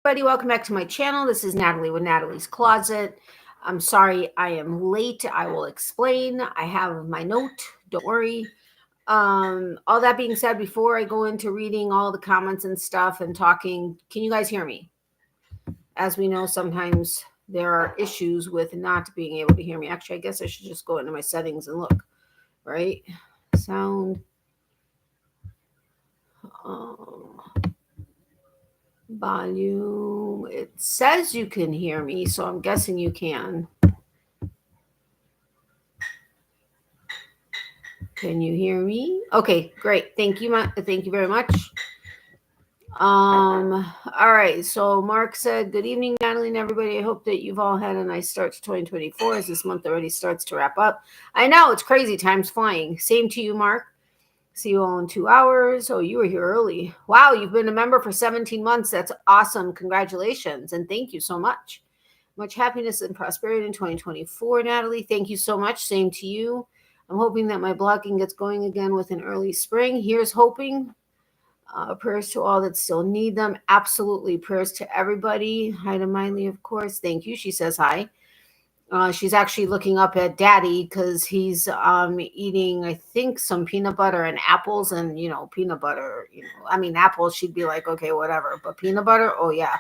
Everybody, welcome back to my channel. This is Natalie with Natalie's Closet. I'm sorry I am late. I will explain. I have my note. Don't worry. All that being said, before I go into reading all the comments and stuff and talking, can you guys hear me? As we know, sometimes there are issues with not being able to hear me. Actually, I guess I should just go into my settings and look. Right? Sound. Volume. It says you can hear me, so I'm guessing you can. Can you hear me? Okay, great. Thank you. Thank you very much. All right. So Mark said, good evening, Natalie and everybody. I hope that you've all had a nice start to 2024 as this month already starts to wrap up. I know it's crazy. Time's flying. Same to you, Mark. See you all in 2 hours. Oh, you were here early. Wow, you've been a member for 17 months. That's awesome. Congratulations. And thank you so much. Much happiness and prosperity in 2024, Natalie. Thank you so much. Same to you. I'm hoping that my blogging gets going again with an early spring. Here's hoping. Prayers to all that still need them. Absolutely. Prayers to everybody. Hi to Miley, of course. Thank you. She says hi. She's actually looking up at Daddy because he's eating, I think, some peanut butter and apples. And, peanut butter, apples, she'd be like, okay, whatever. But peanut butter, oh, yeah.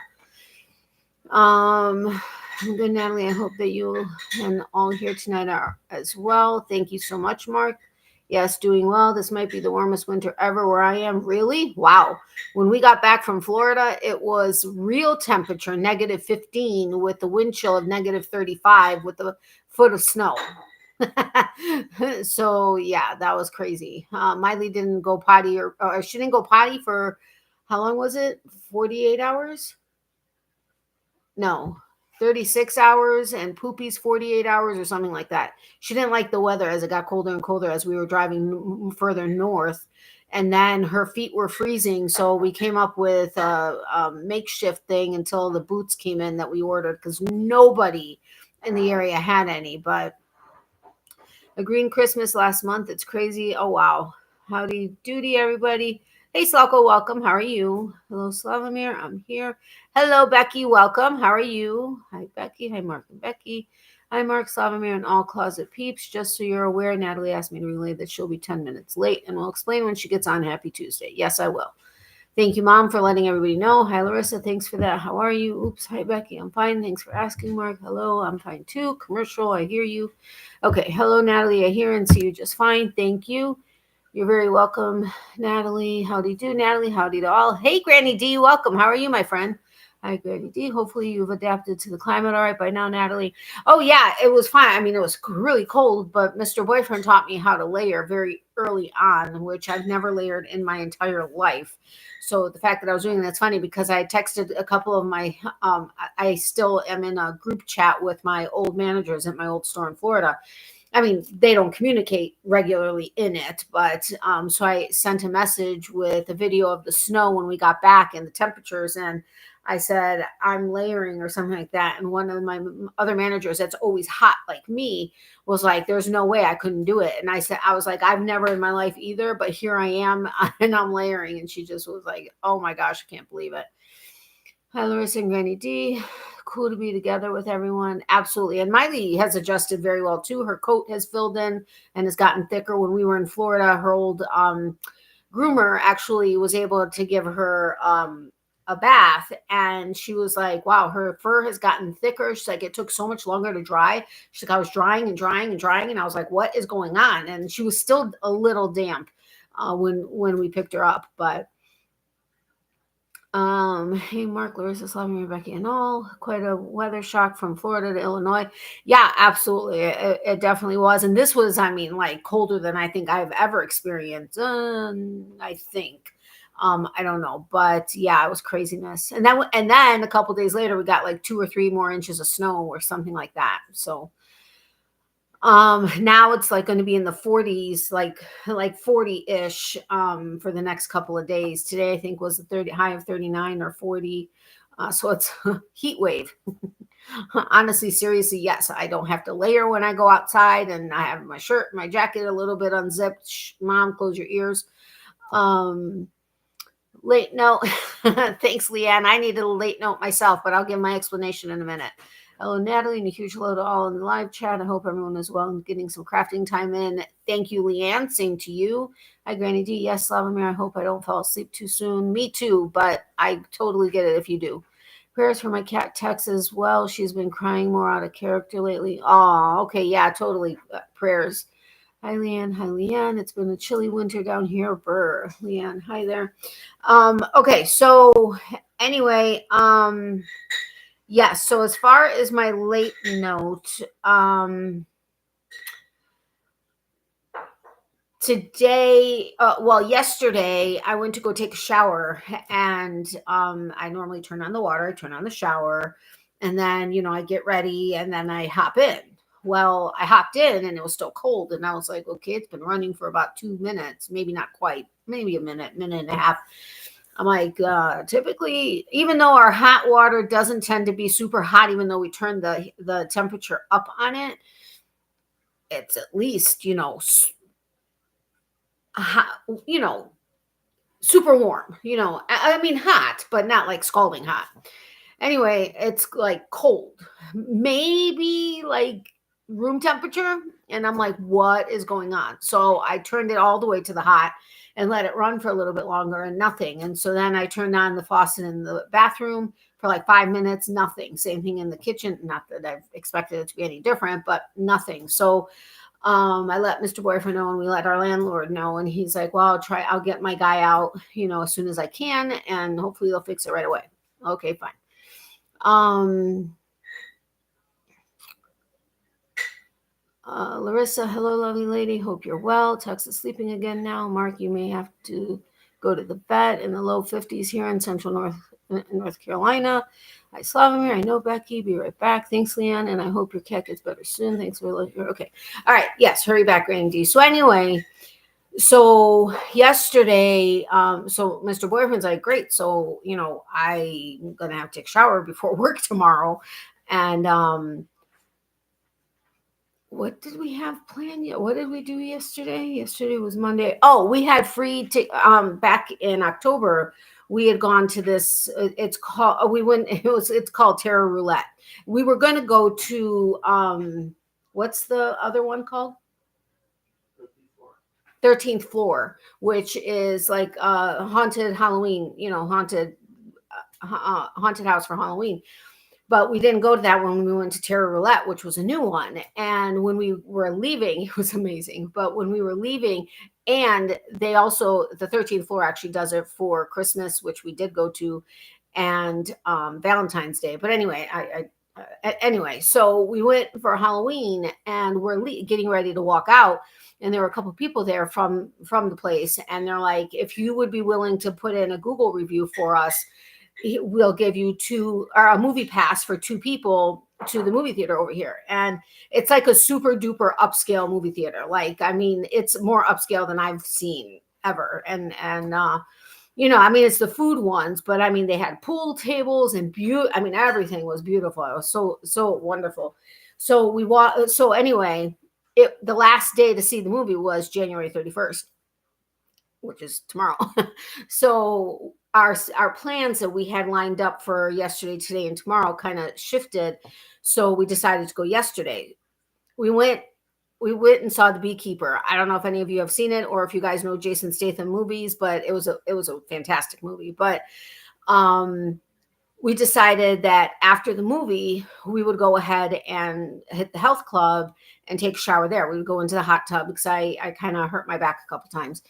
Good, Natalie. I hope that you and all here tonight are as well. Thank you so much, Mark. Yes, doing well. This might be the warmest winter ever where I am. Really? Wow. When we got back from Florida, it was real temperature, -15, with the wind chill of -35 with a foot of snow. So, yeah, that was crazy. Miley didn't go potty, or she didn't go potty for, how long was it? 48 hours? No. 36 hours, and Poopy's 48 hours or something like that. She didn't like the weather as it got colder and colder as we were driving further north. And then her feet were freezing. So we came up with a makeshift thing until the boots came in that we ordered because nobody in the area had any. But a green Christmas last month. It's crazy. Oh, wow. Howdy doody, everybody. Hey, Slako, welcome. How are you? Hello, Slavomir. I'm here. Hello, Becky. Welcome. How are you? Hi, Becky. Hi, Mark and Becky. Hi, Mark, Slavomir, and all closet peeps. Just so you're aware, Natalie asked me to relay that she'll be 10 minutes late, and we'll explain when she gets on. Happy Tuesday. Yes, I will. Thank you, Mom, for letting everybody know. Hi, Larissa. Thanks for that. How are you? Oops. Hi, Becky. I'm fine. Thanks for asking, Mark. Hello. I'm fine, too. Commercial. I hear you. Okay. Hello, Natalie. I hear and see you just fine. Thank you. You're very welcome, Natalie. Howdy do, Natalie. Howdy to all. Hey, Granny D. Welcome. How are you, my friend? Hi, Granny D. Hopefully you've adapted to the climate all right by now, Natalie. Oh, yeah, it was fine. It was really cold, but Mr. Boyfriend taught me how to layer very early on, which I've never layered in my entire life. So the fact that I was doing that's funny because I texted a couple of my, I still am in a group chat with my old managers at my old store in Florida. They don't communicate regularly in it, but so I sent a message with a video of the snow when we got back and the temperatures, and I said, I'm layering or something like that. And one of my other managers that's always hot like me was like, there's no way I couldn't do it. And I was like, I've never in my life either, but here I am and I'm layering. And she just was like, oh my gosh, I can't believe it. Hi, Larissa and Granny D. Cool to be together with everyone. Absolutely. And Miley has adjusted very well, too. Her coat has filled in and has gotten thicker. When we were in Florida, her old groomer actually was able to give her a bath. And she was like, wow, her fur has gotten thicker. She's like, it took so much longer to dry. She's like, I was drying and drying and drying. And I was like, what is going on? And she was still a little damp when we picked her up. But hey, Mark, Larissa, Slavomir, Rebecca, and all. Quite a weather shock from Florida to Illinois. Yeah, absolutely. It definitely was. And this was, colder than I think I've ever experienced. I think. I don't know. But yeah, it was craziness. And then a couple days later, we got like 2 or 3 more inches of snow or something like that. So now it's like going to be in the 40s, like 40-ish, for the next couple of days. Today, I think was the high of 39 or 40. So it's a heat wave. Honestly, seriously, yes, I don't have to layer when I go outside, and I have my shirt, my jacket a little bit unzipped. Shh, Mom, close your ears. Late note. Thanks, Leanne. I needed a late note myself, but I'll give my explanation in a minute. Hello, Natalie, and a huge hello to all in the live chat. I hope everyone is well and getting some crafting time in. Thank you, Leanne. Same to you. Hi, Granny D. Yes, Slavomir, I hope I don't fall asleep too soon. Me too, but I totally get it if you do. Prayers for my cat, Tex, as well. She's been crying more out of character lately. Oh, okay. Yeah, totally. Prayers. Hi, Leanne. Hi, Leanne. It's been a chilly winter down here. Brr. Leanne, hi there. Okay, so anyway, yes, so as far as my late note, today, yesterday I went to go take a shower, and I normally turn on the water, I turn on the shower, and then, I get ready, and then I hop in. Well, I hopped in and it was still cold, and I was like, okay, it's been running for about 2 minutes, maybe not quite, maybe a minute and a half. I'm like, typically, even though our hot water doesn't tend to be super hot, even though we turn the temperature up on it, it's at least, hot, super warm, I mean, hot, but not like scalding hot. Anyway, it's like cold, maybe like room temperature. And I'm like, what is going on? So I turned it all the way to the hot and let it run for a little bit longer, and nothing. And so then I turned on the faucet in the bathroom for like 5 minutes, nothing. Same thing in the kitchen. Not that I've expected it to be any different, but nothing. So I let Mr. Boyfriend know, and we let our landlord know, and he's like, well, I'll get my guy out, as soon as I can, and hopefully they'll fix it right away. Okay, fine. Larissa, hello, lovely lady. Hope you're well. Tex is sleeping again now. Mark, you may have to go to the vet in the low 50s here in central North Carolina. Hi, Slavomir. I know Becky. Be right back. Thanks, Leanne. And I hope your cat gets better soon. Thanks for listening. Okay. All right. Yes. Hurry back, Randy. So anyway, so yesterday, so Mr. Boyfriend's like, great. So, I'm going to have to take a shower before work tomorrow. And, what did we have planned yet? What did we do yesterday? Yesterday was Monday. Oh, we had free back in October. We had gone to this. It's called. We went. It's called Terror Roulette. We were going to go to. What's the other one called? 13th floor, which is like haunted Halloween. Haunted house for Halloween. But we didn't go to that one when we went to Terror Roulette, which was a new one. And when we were leaving, it was amazing. But when we were leaving, and they also, the 13th floor actually does it for Christmas, which we did go to, and Valentine's Day. But anyway, anyway, so we went for Halloween, and we're getting ready to walk out. And there were a couple people there from the place. And they're like, if you would be willing to put in a Google review for us, we'll give you a movie pass for 2 people to the movie theater over here. And it's like a super duper upscale movie theater. Like, I mean, it's more upscale than I've seen ever. And I mean, it's the food ones, but I mean, they had pool tables and I mean, everything was beautiful. It was so wonderful. So anyway, the last day to see the movie was January 31st, which is tomorrow. So our plans that we had lined up for yesterday, today, and tomorrow kind of shifted. So we decided to go yesterday. We went and saw The Beekeeper. I don't know if any of you have seen it or if you guys know Jason Statham movies, but it was a fantastic movie. But we decided that after the movie, we would go ahead and hit the health club and take a shower there. We would go into the hot tub because I kind of hurt my back a couple times.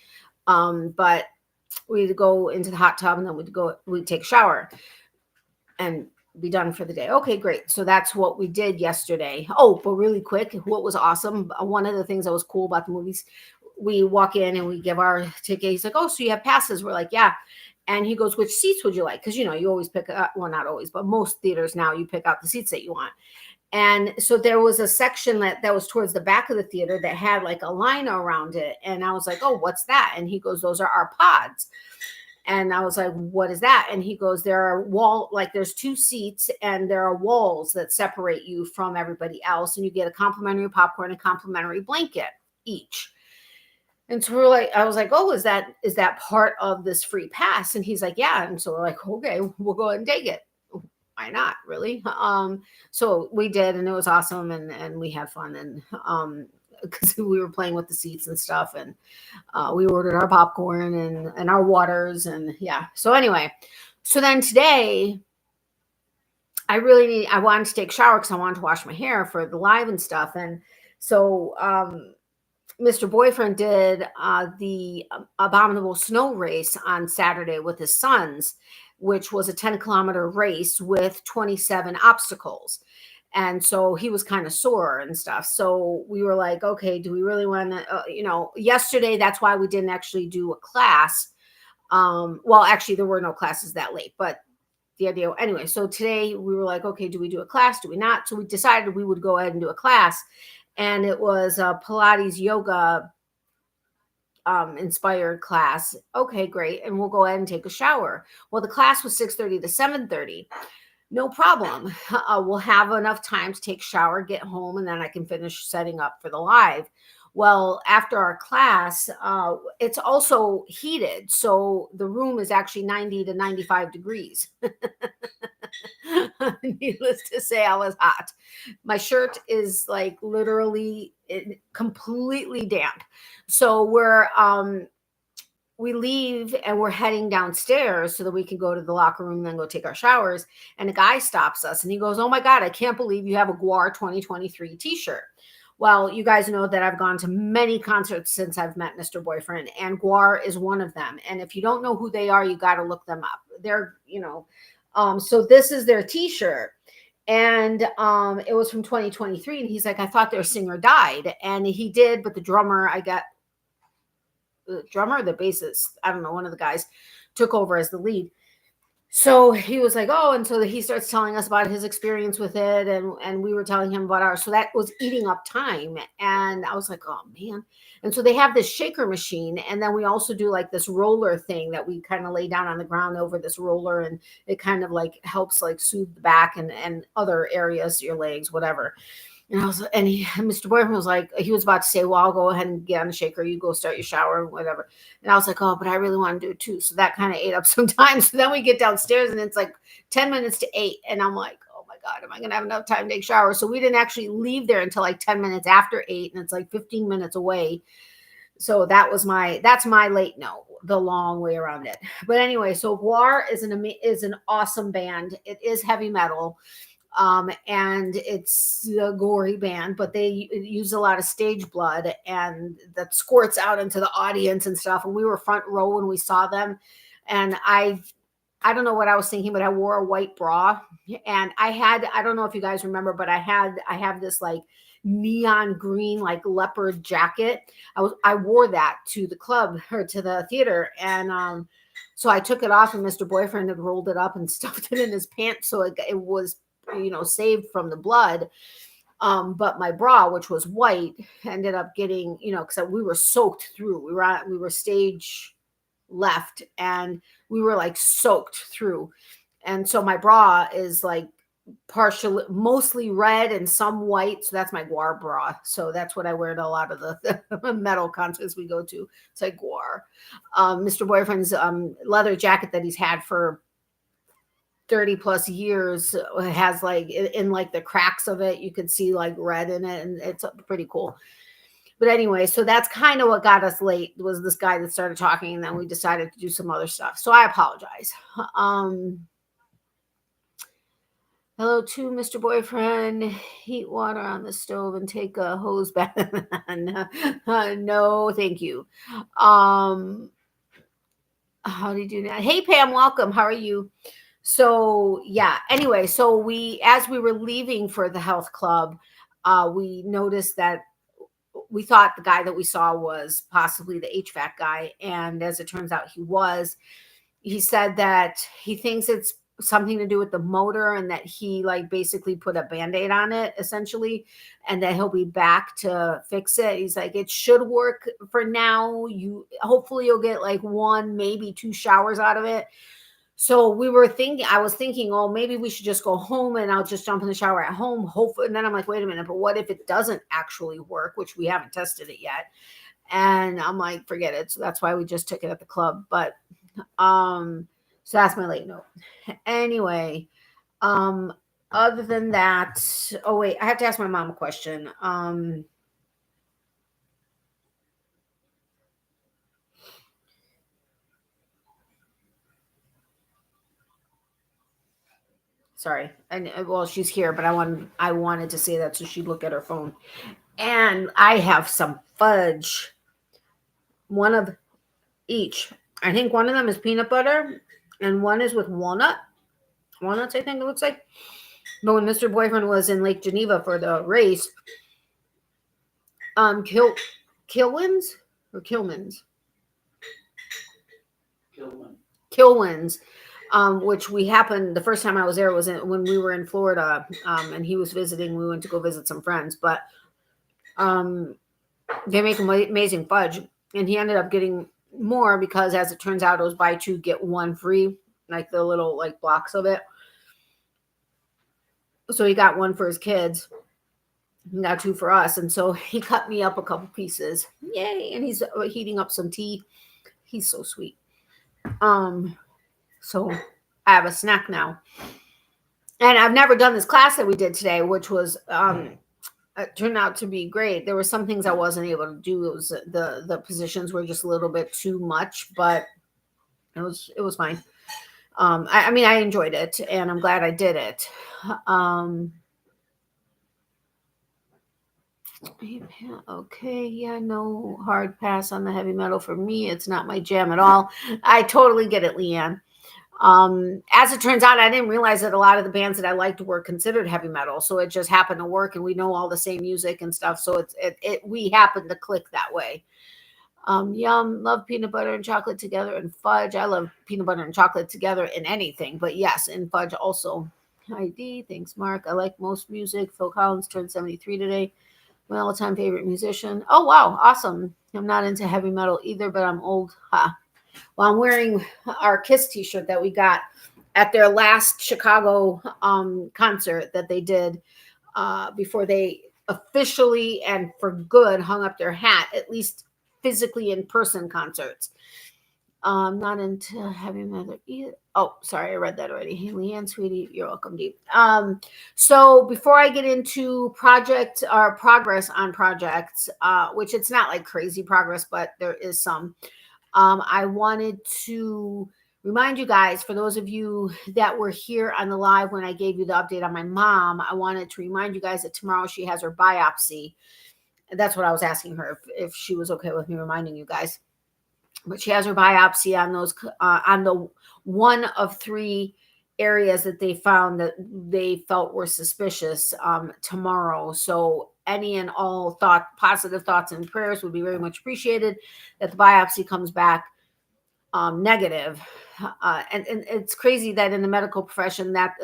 But we'd go into the hot tub, and then we'd take a shower and be done for the day. Okay, great. So that's what we did yesterday. Oh, but really quick, what was awesome, one of the things that was cool about the movies, we walk in and we give our ticket. He's like, oh, so you have passes? We're like, yeah. And he goes, which seats would you like? Because, you always pick up, well, not always, but most theaters now you pick out the seats that you want. And so there was a section that was towards the back of the theater that had like a line around it. And I was like, oh, what's that? And he goes, those are our pods. And I was like, what is that? And he goes, there's 2 seats, and there are walls that separate you from everybody else. And you get a complimentary popcorn and complimentary blanket each. And so we're like, I was like, oh, is that part of this free pass? And he's like, yeah. And so we're like, okay, we'll go ahead and take it. Why not, really? So we did, and it was awesome, and we had fun, and because we were playing with the seats and stuff, and we ordered our popcorn and our waters, and yeah. So anyway, so then today I wanted to take a shower because I wanted to wash my hair for the live and stuff. And so Mr. Boyfriend did the Abominable Snow race on Saturday with his sons, which was a 10-kilometer race with 27 obstacles. And so he was kind of sore and stuff. So we were like, okay, do we really want to, yesterday, that's why we didn't actually do a class. Well, actually, there were no classes that late, but the idea anyway. So today we were like, okay, do we do a class? Do we not? So we decided we would go ahead and do a class. And it was a Pilates yoga inspired class. Okay, great. And we'll go ahead and take a shower. Well, the class was 6:30 to 7:30. No problem. We'll have enough time to take a shower, get home, and then I can finish setting up for the live. Well, after our class, it's also heated. So the room is actually 90 to 95 degrees. Needless to say, I was hot. My shirt is like literally completely damp. So we leave and we're heading downstairs so that we can go to the locker room and then go take our showers. And a guy stops us and he goes, oh my God, I can't believe you have a Y.O.H 2023 t-shirt. Well, you guys know that I've gone to many concerts since I've met Mr. Boyfriend, and Y.O.H is one of them. And if you don't know who they are, you got to look them up. They're, so this is their t-shirt. And it was from 2023. And he's like, I thought their singer died. And he did, but the drummer, the bassist, I don't know, one of the guys took over as the lead. So he was like, oh, and so he starts telling us about his experience with it. And we were telling him about ours. So that was eating up time. And I was like, oh man. And so they have this shaker machine. And then we also do like this roller thing that we kind of lay down on the ground over this roller. And it kind of like helps like soothe the back and other areas, your legs, whatever. And Mr. Boyfriend was like, he was about to say, well, I'll go ahead and get on the shaker. You go start your shower, whatever. And I was like, oh, but I really want to do it too. So that kind of ate up some time. So then we get downstairs and it's like 10 minutes to 8. And I'm like, oh my God, am I going to have enough time to take a shower? So we didn't actually leave there until like 10 minutes after 8. And it's like 15 minutes away. So that's my late note, the long way around it. But anyway, so Y.O.H is an awesome band. It is heavy metal. And it's a gory band, but they use a lot of stage blood and that squirts out into the audience and stuff. And we were front row when we saw them. And I don't know what I was thinking, but I wore a white bra and I don't know if you guys remember, but I have this like neon green, like leopard jacket. I wore that to the club or to the theater. And, so I took it off and Mr. Boyfriend had rolled it up and stuffed it in his pants. So it was, saved from the blood. But my bra, which was white, ended up getting, because we were soaked through. We were stage left and we were like soaked through. And so my bra is like mostly red and some white. So that's my Y.O.H bra. So that's what I wear to a lot of the metal concerts we go to. It's like Y.O.H. Mr. Boyfriend's leather jacket that he's had for 30 plus years has like in like the cracks of it, you could see like red in it, and it's pretty cool. But anyway, so that's kind of what got us late, was this guy that started talking, and then we decided to do some other stuff. So I apologize. Hello to Mr. Boyfriend. Heat water on the stove and take a hose bath. No, thank you. How do you do that? Hey Pam, welcome. How are you? So yeah, anyway, so as we were leaving for the health club, we noticed that we thought the guy that we saw was possibly the HVAC guy. And as it turns out, he said that he thinks it's something to do with the motor and that he like basically put a Band-Aid on it essentially, and that he'll be back to fix it. He's like, it should work for now. Hopefully you'll get like 1, maybe 2 showers out of it. So I was thinking, oh, maybe we should just go home and I'll just jump in the shower at home. Hopefully. And then I'm like, wait a minute, but what if it doesn't actually work, which we haven't tested it yet? And I'm like, forget it. So that's why we just took it at the club. But so that's my late note. Anyway, other than that, oh wait, I have to ask my mom a question. Sorry. And well, she's here, but I wanted to say that so she'd look at her phone. And I have some fudge. One of each. I think one of them is peanut butter and one is with walnuts, I think it looks like. But when Mr. Boyfriend was in Lake Geneva for the race, Kilwins or Kilmans? Kilwins, which we happened, the first time I was there was when we were in Florida, and he was visiting. We went to go visit some friends, but they make amazing fudge, and he ended up getting more because, as it turns out, it was buy two get one free, like the little like blocks of it. So he got one for his kids, he got two for us, and so he cut me up a couple pieces. Yay! And he's heating up some tea. He's so sweet. So I have a snack now, and I've never done this class that we did today, which was it turned out to be great. There were some things I wasn't able to do. It was the positions were just a little bit too much, but it was fine. I mean, I enjoyed it, and I'm glad I did it. Okay, yeah, no hard pass on the heavy metal for me. It's not my jam at all. I totally get it, Leanne. As it turns out, I didn't realize that a lot of the bands that I liked were considered heavy metal. So it just happened to work, and we know all the same music and stuff. So we happened to click that way. Yum, love peanut butter and chocolate together, and fudge. I love peanut butter and chocolate together in anything, but yes, in fudge also. ID, thanks, Mark. I like most music. Phil Collins turned 73 today. My all-time favorite musician. Oh, wow, awesome. I'm not into heavy metal either, but I'm old. Well, I'm wearing our KISS t-shirt that we got at their last Chicago concert that they did before they officially and for good hung up their hat, at least physically in-person concerts. Not into heavy metal either. Oh, sorry, I read that already. Hey, Leanne, sweetie, you're welcome, Deep. So before I get into progress on projects, which it's not like crazy progress, but there is some. I wanted to remind you guys, for those of you that were here on the live when I gave you the update on my mom, I wanted to remind you guys that tomorrow she has her biopsy. That's what I was asking her, if she was okay with me reminding you guys. But she has her biopsy on those on the one of three areas that they found that they felt were suspicious tomorrow. So any and all positive thoughts and prayers would be very much appreciated, that the biopsy comes back negative. And it's crazy that in the medical profession that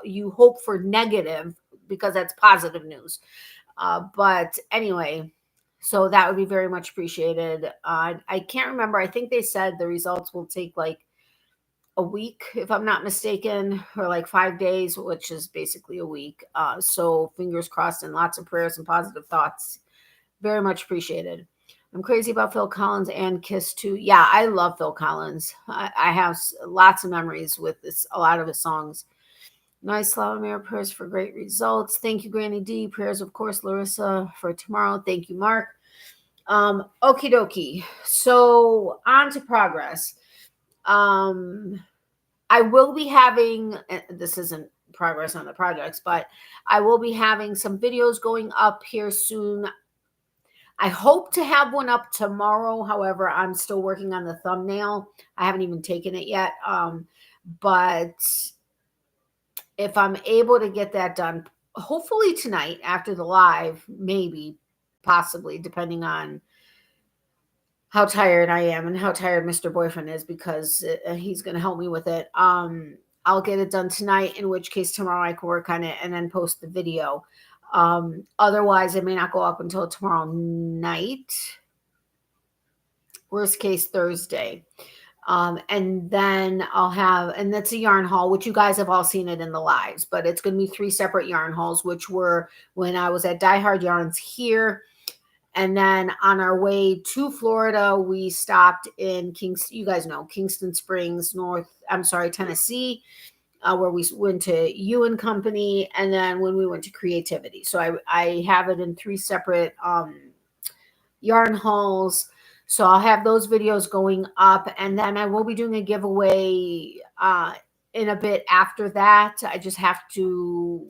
you hope for negative because that's positive news. But anyway, so that would be very much appreciated. I can't remember. I think they said the results will take like a week, if I'm not mistaken, or like 5 days, which is basically a week. So fingers crossed and lots of prayers and positive thoughts. Very much appreciated. I'm crazy about Phil Collins and KISS too. Yeah, I love Phil Collins. I have lots of memories with a lot of his songs. Nice Slavomir, prayers for great results. Thank you, Granny D. Prayers, of course, Larissa, for tomorrow. Thank you, Mark. Okie dokie. So on to progress. I will be having, this isn't progress on the projects, but I will be having some videos going up here soon. I hope to have one up tomorrow. However, I'm still working on the thumbnail. I haven't even taken it yet. But if I'm able to get that done, hopefully tonight after the live, maybe, possibly, depending on how tired I am and how tired Mr. Boyfriend is, because he's going to help me with it. I'll get it done tonight, in which case tomorrow I can work on it and then post the video. Otherwise, it may not go up until tomorrow night. Worst case, Thursday. And then I'll have, and that's a yarn haul, which you guys have all seen it in the lives, but it's going to be 3 separate yarn hauls, which were when I was at Die Hard Yarns here. And then on our way to Florida, we stopped in you guys know, Kingston Springs, Tennessee, where we went to Y.O.H Company. And then when we went to Creativity. So I have it in 3 separate yarn hauls. So I'll have those videos going up, and then I will be doing a giveaway in a bit after that. I just have to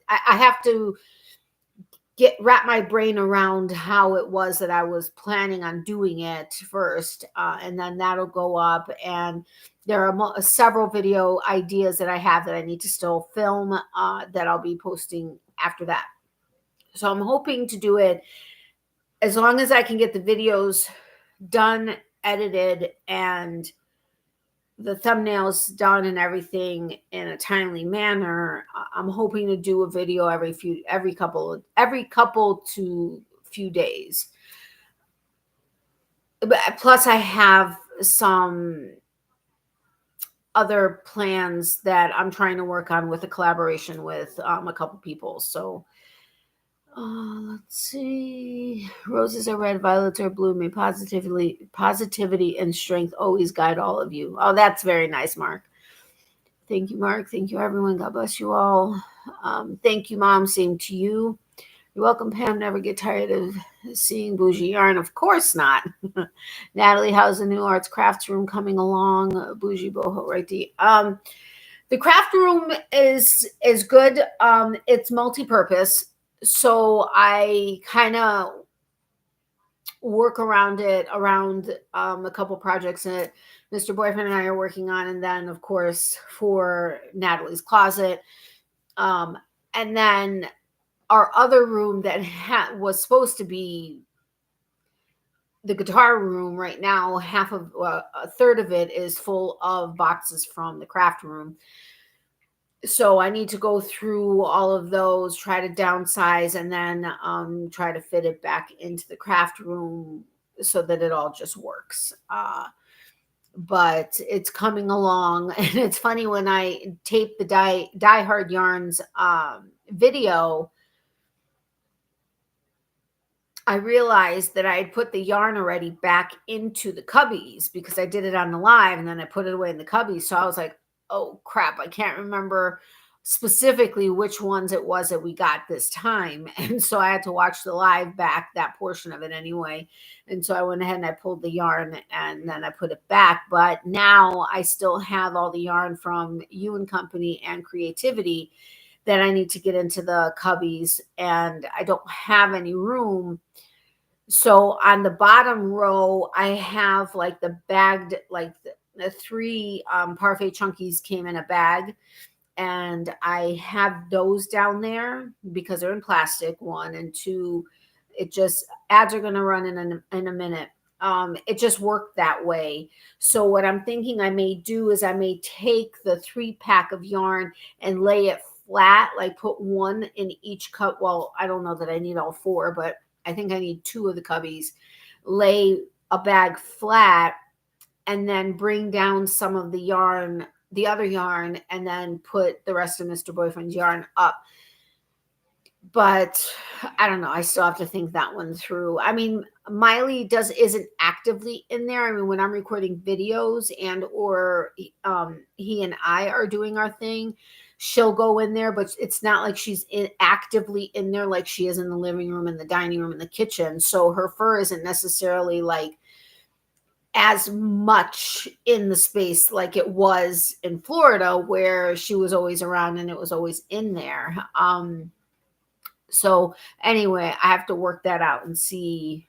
I have to wrap my brain around how it was that I was planning on doing it first, and then that'll go up. And there are several video ideas that I have that I need to still film that I'll be posting after that. So I'm hoping to do it as long as I can get the videos done, edited, and the thumbnails done and everything in a timely manner. I'm hoping to do a video every couple to few days. But plus I have some other plans that I'm trying to work on with a collaboration with a couple people. So let's see. Roses are red, violets are blue. May positivity and strength always guide all of you. Oh, that's very nice, Mark. Thank you, Mark. Thank you, everyone. God bless you all. Thank you, Mom. Same to you. You're welcome, Pam. Never get tired of seeing bougie yarn. Of course not. Natalie, how's the new arts crafts room coming along? Bougie boho, right? The craft room is good. It's multi-purpose. So I kind of work around it, a couple projects that Mr. Boyfriend and I are working on. And then, of course, for Natalie's closet. And then our other room that was supposed to be the guitar room right now, a third of it is full of boxes from the craft room. So I need to go through all of those, try to downsize, and then try to fit it back into the craft room so that it all just works. But it's coming along. And it's funny, when I tape the Die Hard Yarns video, I realized that I had put the yarn already back into the cubbies because I did it on the live, and then I put it away in the cubbies. So I was like, oh crap, I can't remember specifically which ones it was that we got this time. And so I had to watch the live back, that portion of it anyway. And so I went ahead and I pulled the yarn and then I put it back. But now I still have all the yarn from Y.O.H Company and Creativity that I need to get into the cubbies, and I don't have any room. So on the bottom row, I have like the bagged, like the 3 Parfait Chunkies came in a bag, and I have those down there because they're in plastic, 1, and 2, it just, ads are going to run in a minute. It just worked that way. So what I'm thinking I may do is I may take the 3-pack of yarn and lay it flat, like put 1 in each cup. Well, I don't know that I need all 4, but I think I need 2 of the cubbies. Lay a bag flat and then bring down some of the yarn, the other yarn, and then put the rest of Mr. Boyfriend's yarn up. But I don't know. I still have to think that one through. I mean, Miley isn't actively in there. I mean, when I'm recording videos or he and I are doing our thing, she'll go in there, but it's not like she's actively in there like she is in the living room and the dining room and the kitchen. So her fur isn't necessarily like as much in the space like it was in Florida, where she was always around and it was always in there. So anyway, I have to work that out and see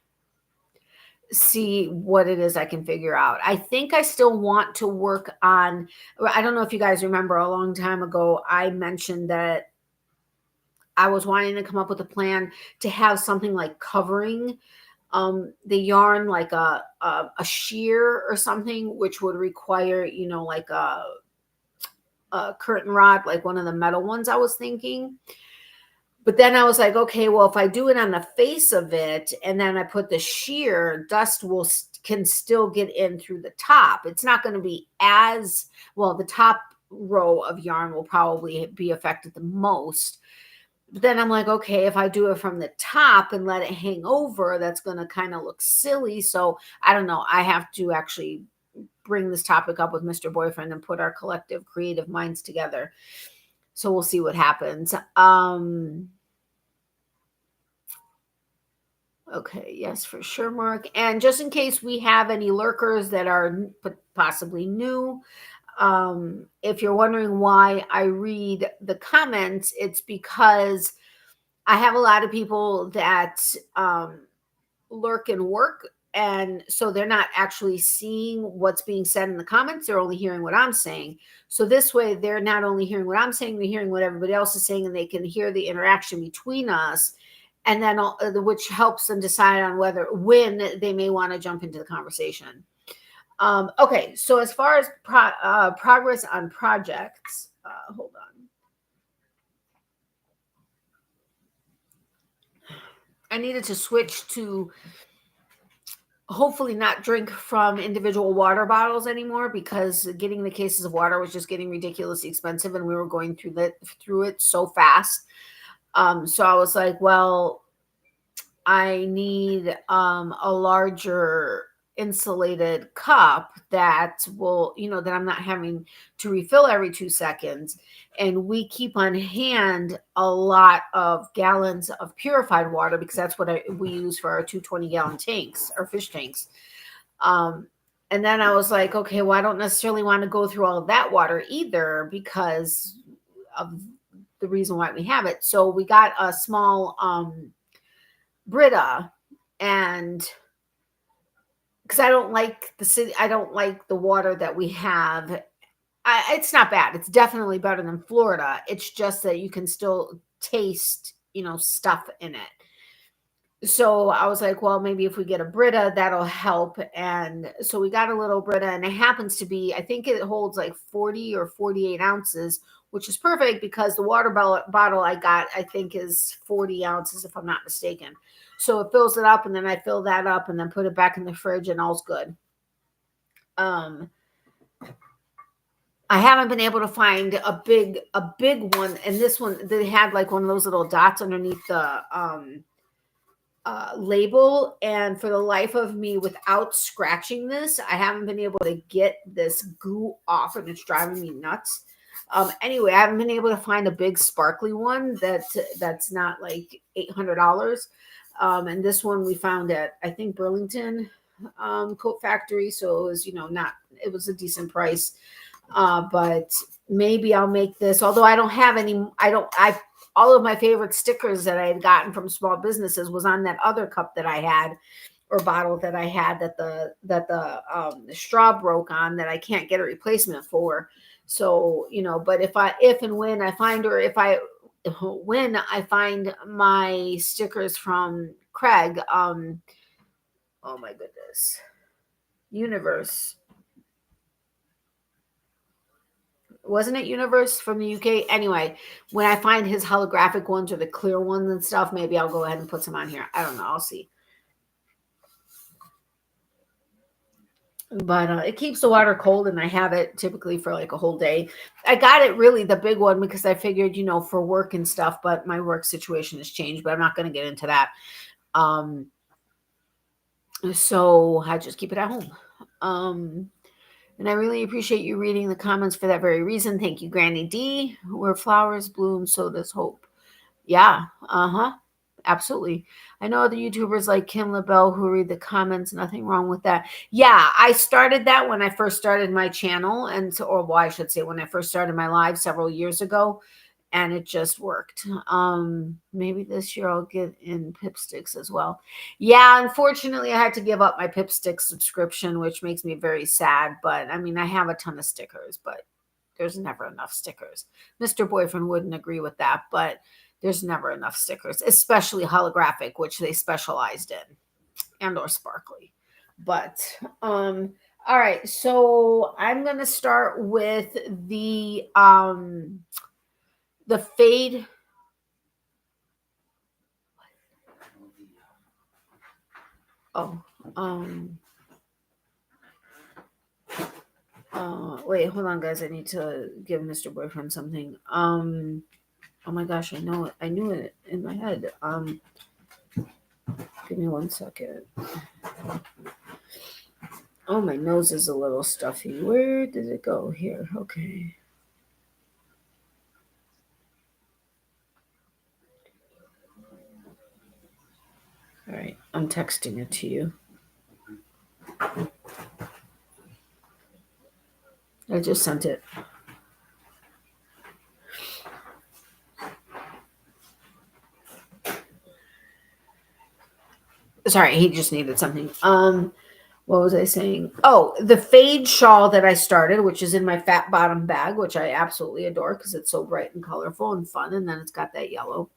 what it is I can figure out. I think I still want to work on, I don't know if you guys remember, a long time ago, I mentioned that I was wanting to come up with a plan to have something like covering the yarn, like a sheer or something, which would require, like a curtain rod, like one of the metal ones I was thinking. But then I was like, okay, well, if I do it on the face of it and then I put the sheer, dust can still get in through the top. It's not going to be the top row of yarn will probably be affected the most. But then I'm like, okay, if I do it from the top and let it hang over, that's going to kind of look silly. So I don't know. I have to actually bring this topic up with Mr. Boyfriend and put our collective creative minds together. So we'll see what happens. Okay, yes, for sure, Mark. And just in case we have any lurkers that are possibly new, if you're wondering why I read the comments, it's because I have a lot of people that lurk and work. And so they're not actually seeing what's being said in the comments. They're only hearing what I'm saying. So this way, they're not only hearing what I'm saying, they're hearing what everybody else is saying, and they can hear the interaction between us. And then which helps them decide on when they may want to jump into the conversation. Okay, so as far as progress on projects, hold on. I needed to switch to hopefully not drink from individual water bottles anymore, because getting the cases of water was just getting ridiculously expensive, and we were going through it so fast. So I was like, well, I need a larger insulated cup that will, that I'm not having to refill every 2 seconds. And we keep on hand a lot of gallons of purified water, because that's what we use for our 220-gallon tanks, our fish tanks. And then I was like, okay, well, I don't necessarily want to go through all of that water either, because of the reason why we have it. So we got a small Brita, and because I don't like the water that we have. It's not bad. It's definitely better than Florida. It's just that you can still taste, stuff in it. So I was like, well, maybe if we get a Brita, that'll help. And so we got a little Brita, and it happens to be, I think it holds like 40 or 48 ounces, which is perfect, because the water bottle I got, I think, is 40 ounces, if I'm not mistaken. So it fills it up, and then I fill that up and then put it back in the fridge, and all's good. I haven't been able to find a big one. And this one, they had like one of those little dots underneath the label. And for the life of me, without scratching this, I haven't been able to get this goo off, and it's driving me nuts. Anyway, I haven't been able to find a big sparkly one that's not like $800. And this one we found at, I think, Burlington Coat Factory. So it was, it was a decent price. But maybe I'll make this, although I don't have any, all of my favorite stickers that I had gotten from small businesses was on that other cup that I had, or bottle that I had, that the straw broke on, that I can't get a replacement for. So, but if and when I find, when I find my stickers from Craig, oh my goodness, Universe. Wasn't it Universe from the UK? Anyway, when I find his holographic ones or the clear ones and stuff, maybe I'll go ahead and put some on here. I don't know. I'll see. But it keeps the water cold, and I have it typically for like a whole day. I got it, really, the big one, because I figured, for work and stuff, but my work situation has changed, but I'm not going to get into that. So I just keep it at home. And I really appreciate you reading the comments for that very reason. Thank you, Granny D. Where flowers bloom, so does hope. Yeah. Absolutely. I know other YouTubers like Kim LaBelle who read the comments. Nothing wrong with that. Yeah, I started that when I first started my channel, I should say when I first started my live several years ago, and it just worked. Maybe this year I'll get in Pipsticks as well. Yeah, unfortunately, I had to give up my Pipstick subscription, which makes me very sad. But I mean, I have a ton of stickers, but there's never enough stickers. Mr. Boyfriend wouldn't agree with that, but there's never enough stickers, especially holographic, which they specialized in, and or sparkly. But all right, so I'm gonna start with the fade. Oh, wait, hold on, guys. I need to give Mr. Boyfriend something. Oh my gosh, I know it. I knew it in my head. Give me 1 second. Oh, my nose is a little stuffy. Where did it go? Here. Okay. All right. I'm texting it to you. I just sent it. Sorry, he just needed something. What was I saying? Oh, the fade shawl that I started, which is in my fat bottom bag, which I absolutely adore because it's so bright and colorful and fun, and then it's got that yellow.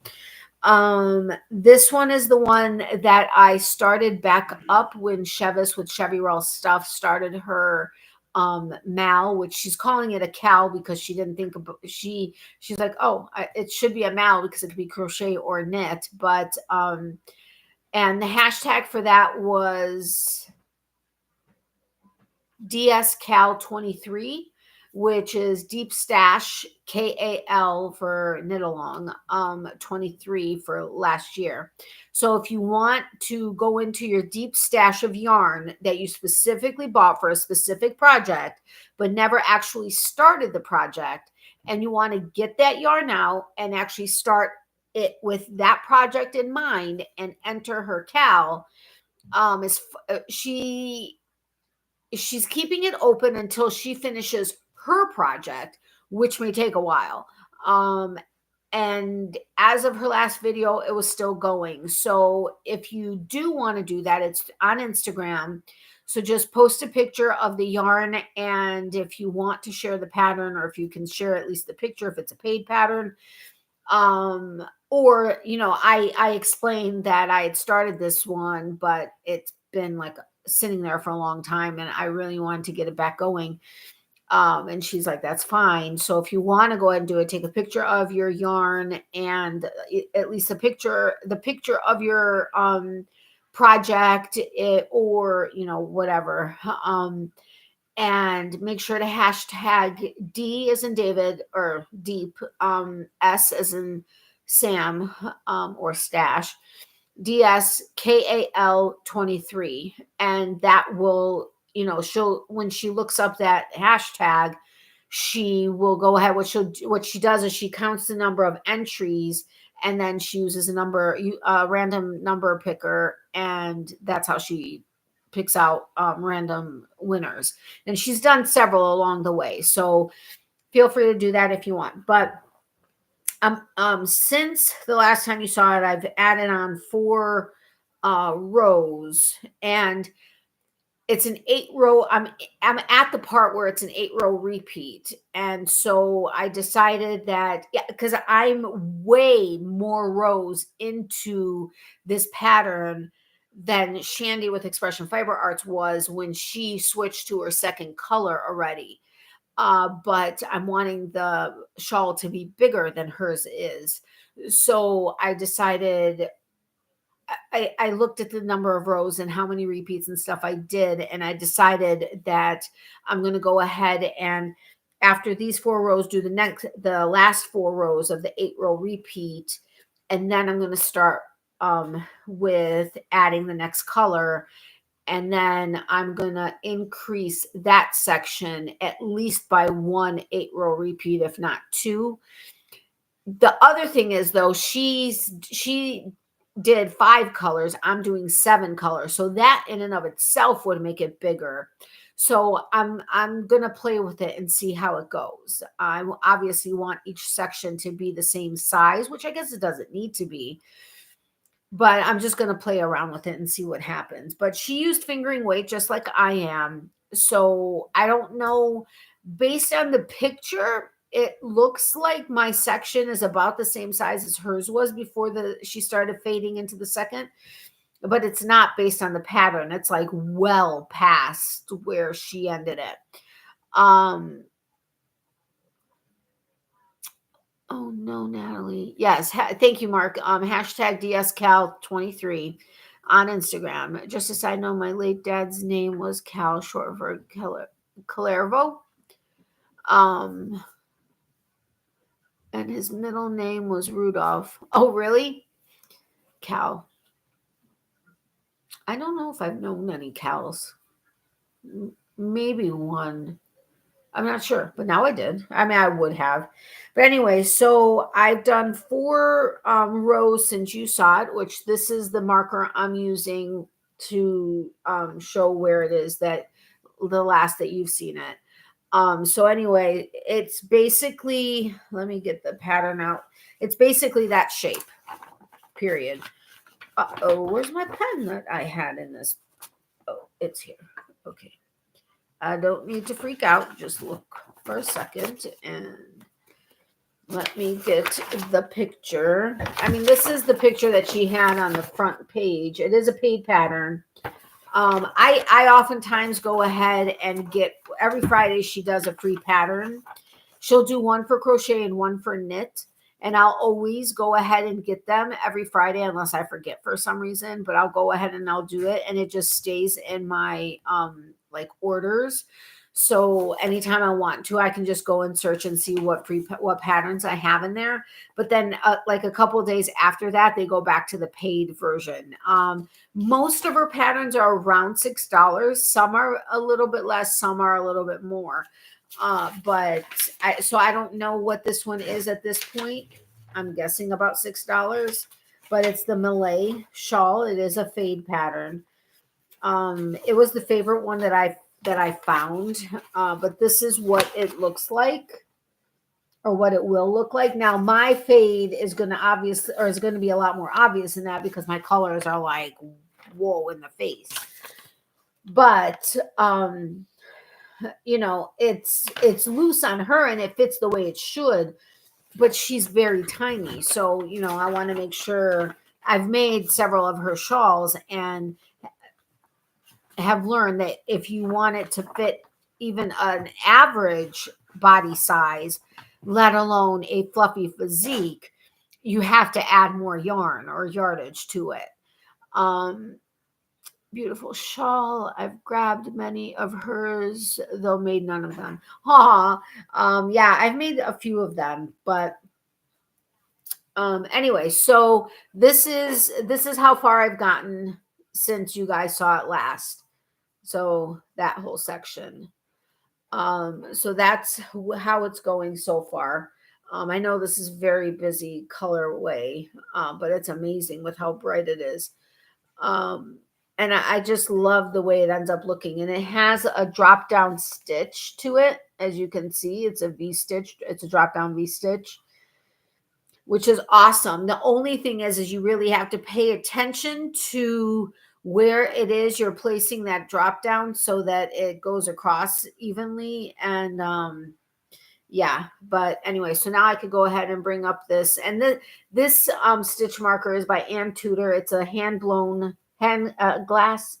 This one is the one that I started back up when Chevis with Chevy Roll Stuff started her mal, which she's calling it a cal because she didn't think about she's like, oh, it should be a mal because it could be crochet or knit, but and the hashtag for that was DSCal23, which is Deep Stash KAL for knit along, 23 for last year. So if you want to go into your deep stash of yarn that you specifically bought for a specific project, but never actually started the project, and you want to get that yarn out and actually start it with that project in mind and enter her cal, she's keeping it open until she finishes her project, which may take a while. And as of her last video, it was still going. So if you do want to do that, it's on Instagram. So just post a picture of the yarn. And if you want to share the pattern, or if you can share at least the picture, if it's a paid pattern, or, you know, I explained that I had started this one, but it's been like sitting there for a long time and I really wanted to get it back going. And she's like, that's fine. So if you want to go ahead and do it, take a picture of your yarn and at least the picture of your project, or, you know, whatever. And make sure to hashtag D as in David, or deep, S as in Sam, or stash, DSKAL23. And that will, you know, when she looks up that hashtag, she will go ahead. What she does is she counts the number of entries, and then she uses a random number picker, and that's how she picks out random winners. And she's done several along the way, so feel free to do that if you want. But since the last time you saw it, I've added on 4 rows, and it's an 8-row. I'm at the part where it's an 8-row repeat. And so I decided that, yeah, because I'm way more rows into this pattern than Shandy with Expression Fiber Arts was when she switched to her second color already. But I'm wanting the shawl to be bigger than hers is. So I decided, I looked at the number of rows and how many repeats and stuff I did, and I decided that I'm going to go ahead and, after these 4 rows, do the last 4 rows of the 8-row repeat, and then I'm going to start with adding the next color, and then I'm going to increase that section at least by 1 8-row repeat, if not 2. The other thing is, though, she did 5 colors. I'm doing 7 colors. So that in and of itself would make it bigger. So I'm going to play with it and see how it goes. I obviously want each section to be the same size, which I guess it doesn't need to be. But I'm just going to play around with it and see what happens. But she used fingering weight just like I am. So I don't know. Based on the picture, it looks like my section is about the same size as hers was before she started fading into the second. But it's not based on the pattern. It's like well past where she ended it. Oh no, Natalie. Yes, thank you, Mark. Hashtag DSCal23 on Instagram. Just a side note, my late dad's name was Cal, short for Calervo. And his middle name was Rudolph. Oh, really? Cal. I don't know if I've known any Cals. Maybe one. I'm not sure, but now I did. I mean, I would have. But anyway, so I've done 4 rows since you saw it, which this is the marker I'm using to show where it is that the last that you've seen it. So anyway, it's basically, let me get the pattern out. It's basically that shape, period. Uh-oh, where's my pen that I had in this? Oh, it's here. Okay. I don't need to freak out. Just look for a second and let me get the picture. I mean, this is the picture that she had on the front page. It is a paid pattern. I oftentimes go ahead and get, every Friday she does a free pattern. She'll do one for crochet and one for knit. And I'll always go ahead and get them every Friday unless I forget for some reason. But I'll go ahead and I'll do it. And it just stays in my like orders. So anytime I want to, I can just go and search and see what patterns I have in there. But then like a couple of days after that, they go back to the paid version. Most of her patterns are around $6. Some are a little bit less, some are a little bit more. But so I don't know what this one is at this point. I'm guessing about $6, but it's the Malay shawl. It is a fade pattern. It was the favorite one that I found, but this is what it looks like, or what it will look like. Now my fade is going to be a lot more obvious than that because my colors are like, whoa, in the face. But you know, it's loose on her and it fits the way it should, but she's very tiny. So, you know, I want to make sure. I've made several of her shawls and have learned that if you want it to fit even an average body size, let alone a fluffy physique, you have to add more yarn or yardage to it. Beautiful shawl. I've grabbed many of hers, though made none of them. Yeah, I've made a few of them, but anyway, so this is how far I've gotten since you guys saw it last. So that whole section. So that's how it's going so far. I know this is very busy colorway, but it's amazing with how bright it is. And I just love the way it ends up looking. And it has a drop down stitch to it. As you can see, it's a V-stitch. It's a drop down V-stitch, which is awesome. The only thing is you really have to pay attention to where it is you're placing that drop down so that it goes across evenly. And yeah, but anyway, so now I could go ahead and bring up this. And this stitch marker is by Ann Tudor. It's a hand-blown glass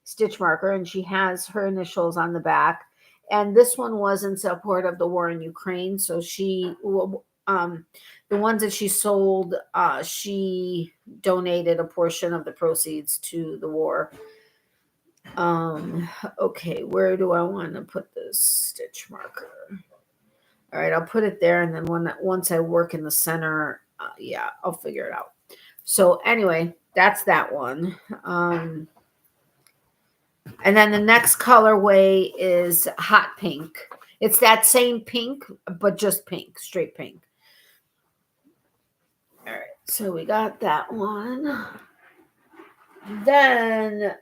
stitch marker, and she has her initials on the back. And this one was in support of the war in Ukraine. So she, the ones that she sold, she donated a portion of the proceeds to the war. Okay, where do I want to put this stitch marker? All right, I'll put it there, and then once I work in the center, yeah, I'll figure it out. So anyway, that's that one. And then the next colorway is hot pink. It's that same pink, but just pink, straight pink. All right, so we got that one. Then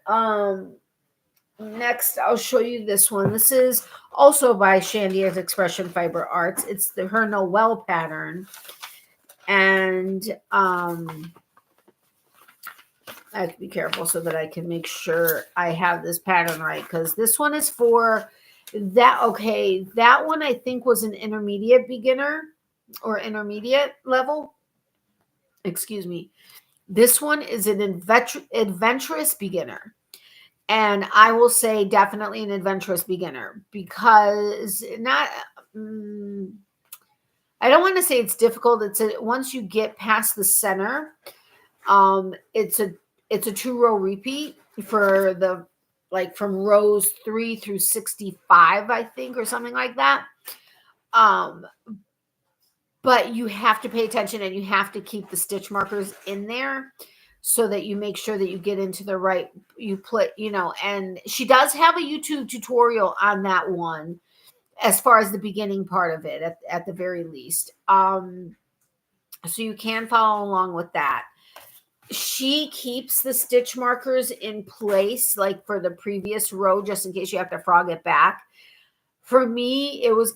next, I'll show you this one. This is also by Shandy's Expression Fiber Arts. It's her Noel pattern. And I have to be careful so that I can make sure I have this pattern right, because this one is for that. Okay, that one I think was an intermediate beginner or intermediate level. Excuse me. This one is an adventurous beginner. And I will say definitely an adventurous beginner, because not, I don't want to say it's difficult. Once you get past the center, it's a 2-row repeat for the, like, from rows 3 through 65, I think, or something like that. but you have to pay attention and you have to keep the stitch markers in there so that you make sure that you get into the right, you put, and she does have a YouTube tutorial on that one as far as the beginning part of it at the very least. So you can follow along with that. She keeps the stitch markers in place, like for the previous row, just in case you have to frog it back. For me, it was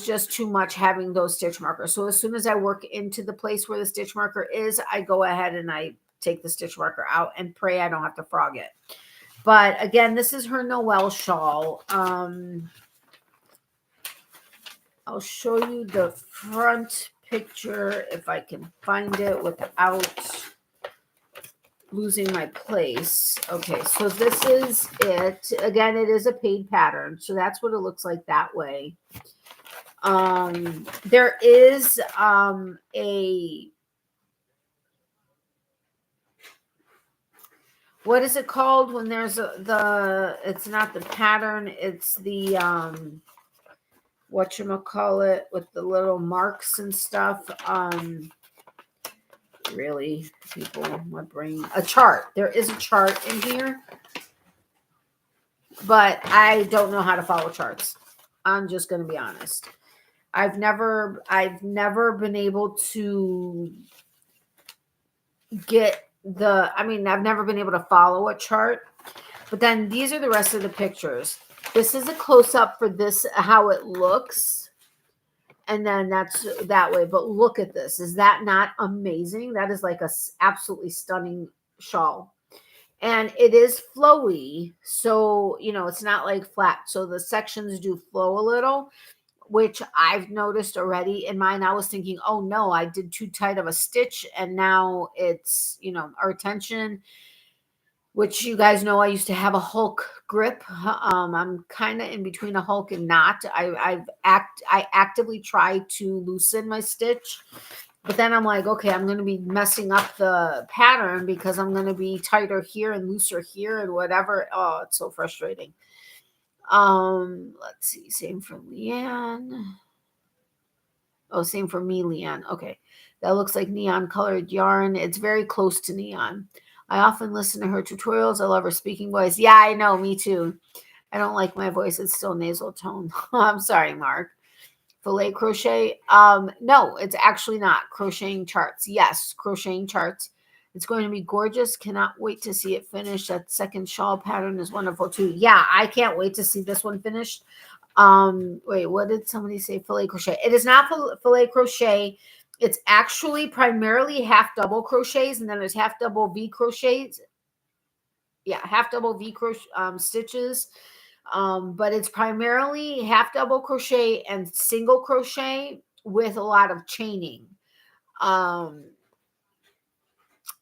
just too much having those stitch markers. So as soon as I work into the place where the stitch marker is, I go ahead and I take the stitch marker out and pray I don't have to frog it. But again, this is her Noel shawl. I'll show you the front picture if I can find it without losing my place. Okay, so this is it. Again, it is a paid pattern, so that's what it looks like that way. There is a, what is it called when there's it's not the pattern, it's the whatchamacallit, with the little marks and stuff. Really, people, my brain, a chart. There is a chart in here, but I don't know how to follow charts. I'm just going to be honest. I've never been able to get I've never been able to follow a chart. But then these are the rest of the pictures. This is a close-up for this, how it looks. And then that's that way. But look at this. Is that not amazing? That is like a absolutely stunning shawl. And it is flowy. So, it's not like flat. So the sections do flow a little, which I've noticed already in mine. I was thinking, oh no, I did too tight of a stitch. And now it's, our tension, which you guys know I used to have a Hulk grip. I'm kind of in between a Hulk and not. I actively try to loosen my stitch, but then I'm like, okay, I'm going to be messing up the pattern because I'm going to be tighter here and looser here and whatever. Oh, it's so frustrating. Let's see. Same for Leanne. Oh, same for me, Leanne. Okay. That looks like neon colored yarn. It's very close to neon. I often listen to her tutorials. I love her speaking voice. Yeah, I know. Me too. I don't like my voice. It's still nasal tone. I'm sorry, Mark. Filet crochet. No, it's actually not. Crocheting charts. Yes, crocheting charts. It's going to be gorgeous. Cannot wait to see it finished. That second shawl pattern is wonderful too. Yeah, I can't wait to see this one finished. Wait, what did somebody say? Filet crochet. It is not filet crochet. It's actually primarily half double crochets, and then there's half double V crochets. Yeah, half double V crochet stitches. But it's primarily half double crochet and single crochet with a lot of chaining. I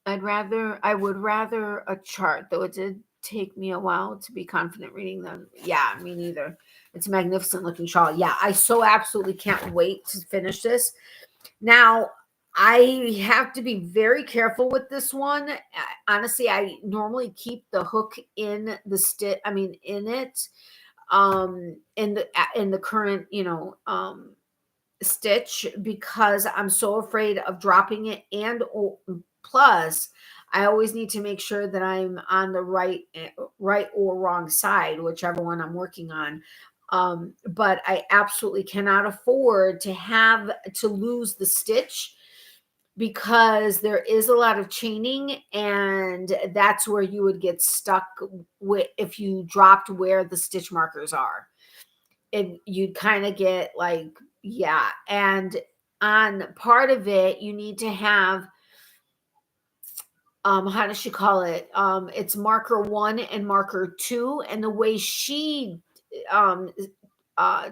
would rather a chart, though it did take me a while to be confident reading them. Yeah, me neither. It's a magnificent looking shawl. Yeah, I so absolutely can't wait to finish this. Now, I have to be very careful with this one. Honestly, I normally keep the hook in the stitch. In it, in the current, stitch, because I'm so afraid of dropping it. And plus, I always need to make sure that I'm on the right or wrong side, whichever one I'm working on. But I absolutely cannot afford to lose the stitch, because there is a lot of chaining, and that's where you would get stuck with if you dropped where the stitch markers are. And you'd kind of get like, yeah. And on part of it, you need to have, how does she call it? It's marker 1 and marker 2. And the way she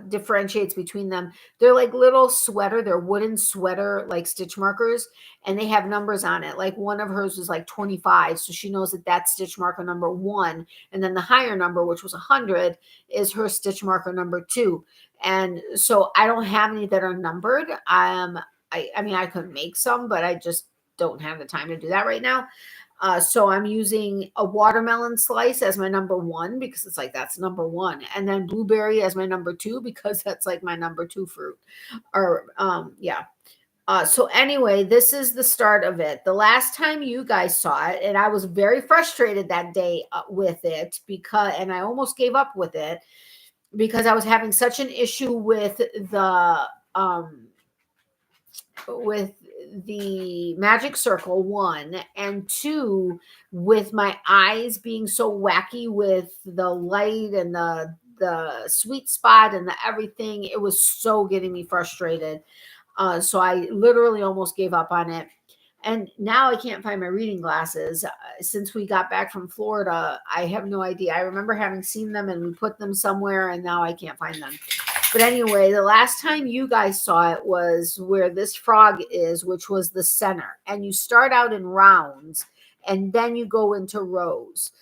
differentiates between them, they're like little sweater, they're wooden sweater like stitch markers, and they have numbers on it. Like one of hers was like 25, so she knows that that's stitch marker number 1, and then the higher number, which was 100, is her stitch marker number 2. And so I don't have any that are numbered. I could make some, but I just don't have the time to do that right now. So I'm using a watermelon slice as my number 1 because it's like that's number 1, and then blueberry as my number 2 because that's like my number 2 fruit. Or yeah. So anyway, this is the start of it. The last time you guys saw it, and I was very frustrated that day with it and I almost gave up with it because I was having such an issue with the magic circle, 1, and 2, with my eyes being so wacky with the light and the sweet spot and the everything. It was so getting me frustrated. So I literally almost gave up on it. And now I can't find my reading glasses. Since we got back from Florida, I have no idea. I remember having seen them and we put them somewhere, and now I can't find them. But anyway, the last time you guys saw it was where this frog is, which was the center. And you start out in rounds, and then you go into rows.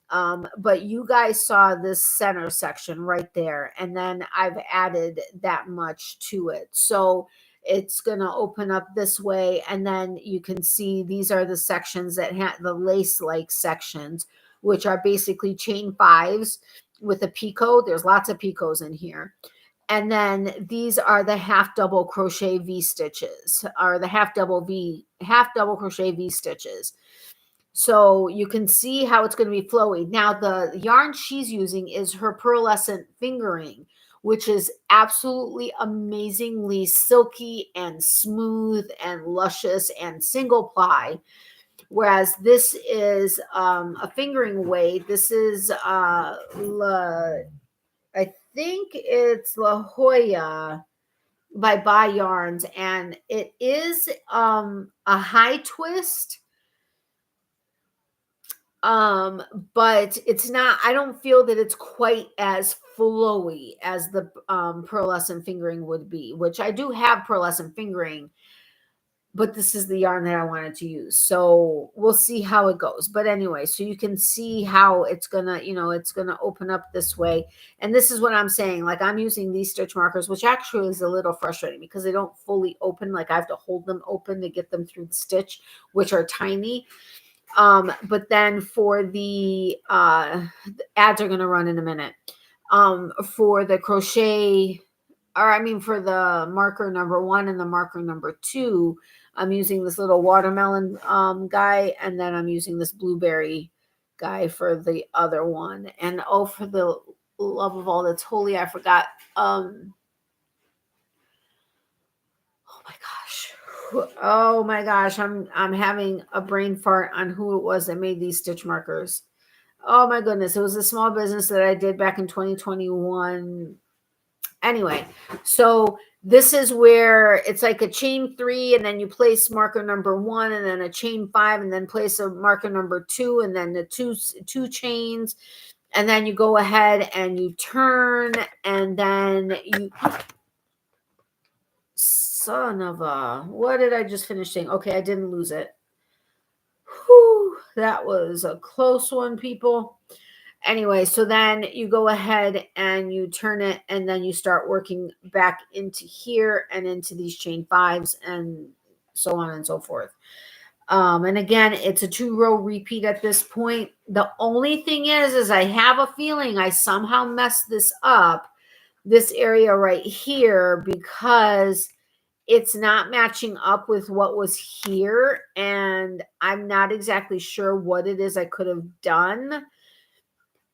But you guys saw this center section right there. And then I've added that much to it. So it's going to open up this way. And then you can see these are the sections that have the lace-like sections, which are basically chain 5s with a picot. There's lots of picots in here. And then these are the half double crochet V stitches, or the half double crochet V stitches. So you can see how it's going to be flowy. Now the yarn she's using is her pearlescent fingering, which is absolutely amazingly silky and smooth and luscious and single ply. Whereas this is a fingering weight. This is I think it's La Jolla by Yarns, and it is a high twist. But it's not, I don't feel that it's quite as flowy as the pearlescent fingering would be, which I do have pearlescent fingering, but this is the yarn that I wanted to use. So we'll see how it goes. But anyway, so you can see how it's gonna, it's gonna open up this way. And this is what I'm saying. Like, I'm using these stitch markers, which actually is a little frustrating because they don't fully open. Like, I have to hold them open to get them through the stitch, which are tiny. But then for the ads are going to run in a minute. For the crochet, for the marker number 1 and the marker number 2, I'm using this little watermelon guy, and then I'm using this blueberry guy for the other one. And oh, for the love of all that's holy, I forgot. Oh my gosh, I'm having a brain fart on who it was that made these stitch markers. Oh my goodness, it was a small business that I did back in 2021. Anyway, so this is where it's like a chain 3, and then you place marker number 1, and then a chain 5, and then place a marker number 2, and then the two chains, and then you go ahead and you turn, and then you... Son of a, what did I just finish saying? Okay, I didn't lose it. Whew, that was a close one, people. Anyway, so then you go ahead and you turn it, and then you start working back into here and into these chain 5s and so on and so forth. And again, it's a 2-row repeat at this point. The only thing is I have a feeling I somehow messed this up, this area right here, because it's not matching up with what was here, and I'm not exactly sure what it is I could have done.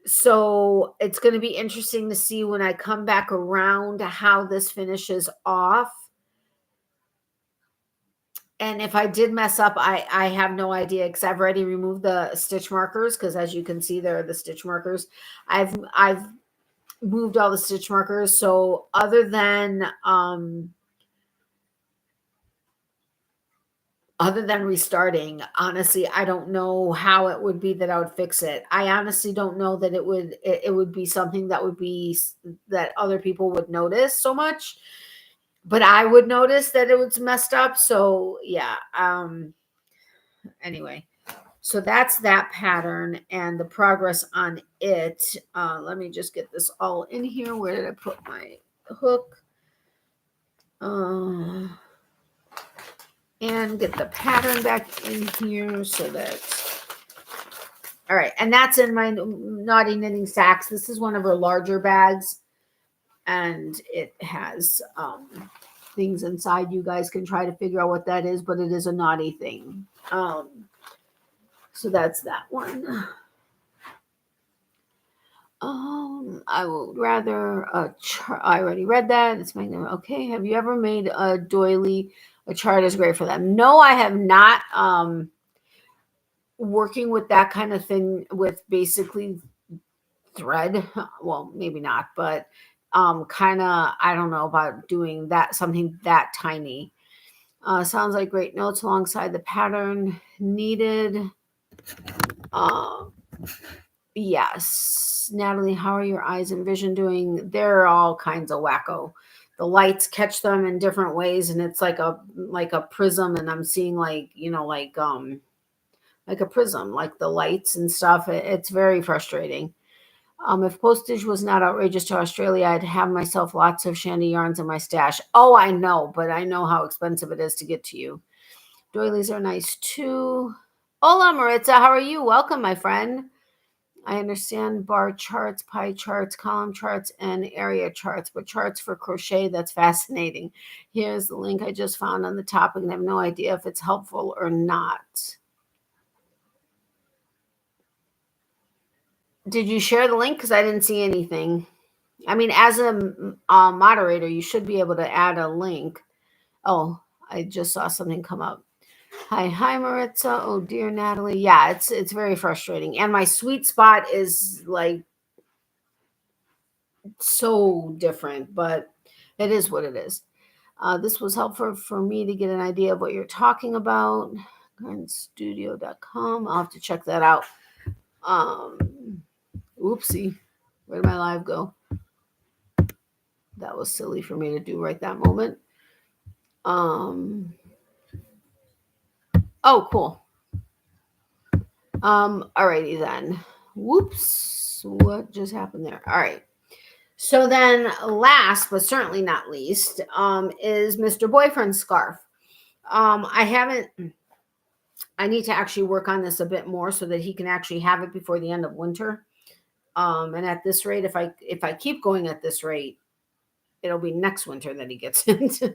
So it's going to be interesting to see when I come back around how this finishes off. And if I did mess up, I have no idea, because I've already removed the stitch markers, because as you can see, there are the stitch markers. I've moved all the stitch markers. So other than restarting, honestly, I don't know how it would be that I would fix it. I honestly don't know that it would be something that would be that other people would notice so much, but I would notice that it was messed up. So yeah. Anyway, so that's that pattern and the progress on it. Let me just get this all in here. Where did I put my hook? And get the pattern back in here so that All right. And that's in my Naughty Knitting Sacks. This is one of her larger bags. And it has things inside. You guys can try to figure out what that is, but it is a naughty thing. So that's that one. I would rather I already read that. It's my okay. Have you ever made a doily? A chart is great for them. No, I have not. Working with that kind of thing with basically thread. Well, maybe not, but kind of. I don't know about doing that something that tiny. Sounds like great notes alongside the pattern needed. Yes. Natalie, how are your eyes and vision doing? They're all kinds of wacko. The lights catch them in different ways, and it's like a prism, and I'm seeing like a prism, like the lights and stuff. It's very frustrating. If postage was not outrageous to Australia, I'd have myself lots of shandy yarns in my stash. Oh, I know, but I know how expensive it is to get to you. Doilies are nice too. Hola, Maritza. How are you? Welcome, my friend. I understand bar charts, pie charts, column charts, and area charts, but charts for crochet, that's fascinating. Here's the link I just found on the topic, and I have no idea if it's helpful or not. Did you share the link? Because I didn't see anything. I mean, as a moderator, you should be able to add a link. Oh, I just saw something come up. Hi, Maritza. Oh, dear Natalie. Yeah, it's very frustrating. And my sweet spot is like so different, but it is what it is. This was helpful for me to get an idea of what you're talking about. Gardenstudio.com. I'll have to check that out. Oopsie. Where did my live go? That was silly for me to do right that moment. Oh, cool. Alrighty then. Whoops. What just happened there? All right. So then last, but certainly not least, is Mr. Boyfriend's scarf. I need to actually work on this a bit more so that he can actually have it before the end of winter. And at this rate, if I keep going at this rate, it'll be next winter that he gets it.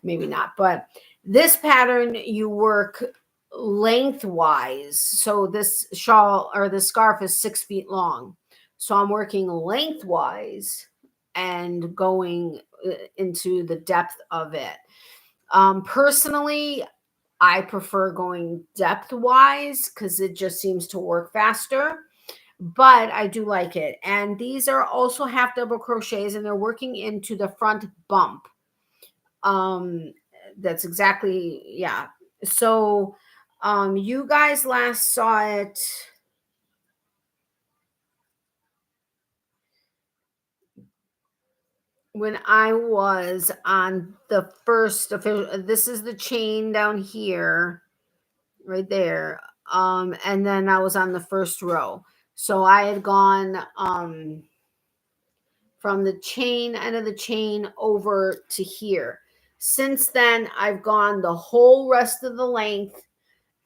Maybe not, but this pattern you work lengthwise. So this shawl or the scarf is 6 feet long. So I'm working lengthwise and going into the depth of it. Personally, I prefer going depth-wise because it just seems to work faster. But I do like it. And these are also half double crochets, and they're working into the front bump. That's exactly, yeah. So you guys last saw it when I was on the first official. This is the chain down here, right there. And then I was on the first row. So I had gone from the chain, end of the chain, over to here. Since then, I've gone the whole rest of the length.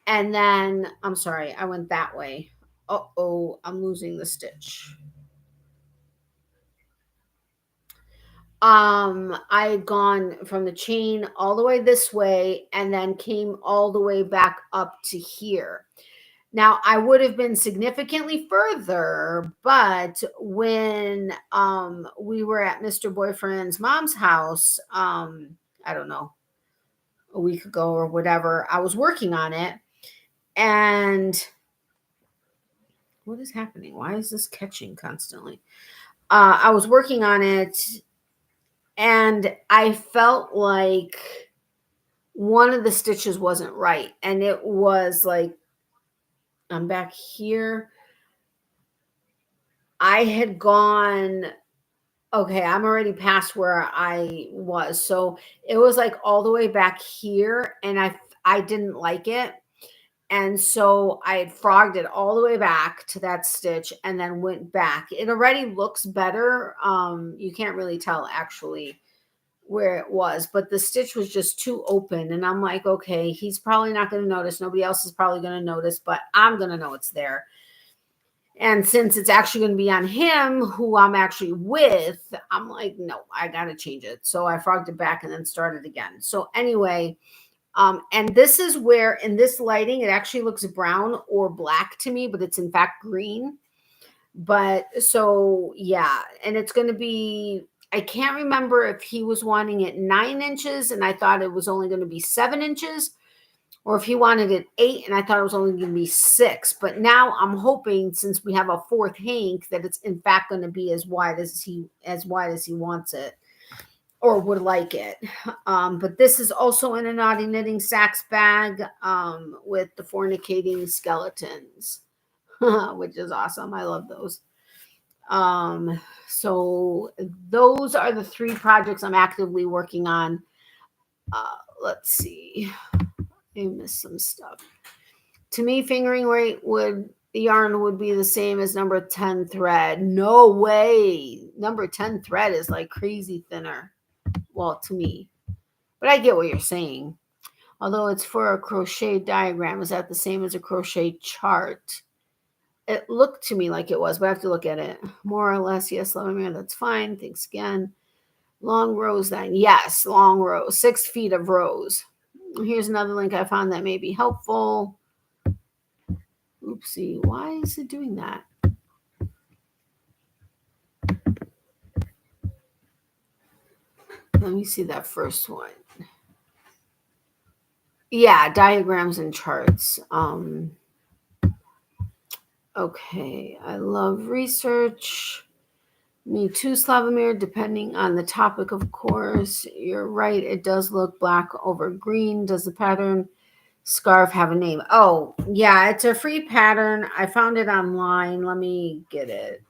And then, I'm sorry, I went that way. Uh-oh, I'm losing the stitch. I had gone from the chain all the way this way and then came all the way back up to here. Now, I would have been significantly further, but when we were at Mr. Boyfriend's mom's house, I don't know, a week ago or whatever, I was working on it. And what is happening? Why is this catching constantly? I was working on it, and I felt like one of the stitches wasn't right. And it was like, I'm back here. I had gone, okay, I'm already past where I was. So it was like all the way back here, and I didn't like it. And so I had frogged it all the way back to that stitch and then went back. It already looks better. You can't really tell actually where it was, but the stitch was just too open. And I'm like, okay, he's probably not going to notice. Nobody else is probably going to notice, but I'm going to know it's there. And since it's actually going to be on him, who I'm actually with, I'm like, no, I got to change it. So I frogged it back and then started again. So anyway, and this is where in this lighting, it actually looks brown or black to me, but it's in fact green. But so, yeah, and it's going to be, I can't remember if he was wanting it 9 inches and I thought it was only going to be 7 inches, or if he wanted it 8 and I thought it was only going to be 6. But now I'm hoping, since we have a 4th hank, that it's in fact going to be as wide as he wants it or would like it. But this is also in a Naughty Knitting Sacks bag with the fornicating skeletons. Which is awesome. I love those. So those are the 3 projects I'm actively working on. Let's see. I missed some stuff. To me, fingering weight the yarn would be the same as number 10 thread. No way. Number 10 thread is like crazy thinner. Well, to me. But I get what you're saying. Although it's for a crochet diagram, is that the same as a crochet chart? It looked to me like it was, but I have to look at it. More or less, yes, Lavamere, that's fine. Thanks again. Long rows then. Yes, long rows. 6 feet of rows. Here's another link I found that may be helpful. Oopsie, why is it doing that? Let me see that first one. Yeah, diagrams and charts. Okay, I love research. Me too, Slavomir, depending on the topic, of course. You're right, it does look black over green. Does the pattern scarf have a name? Oh, yeah, it's a free pattern. I found it online. Let me get it.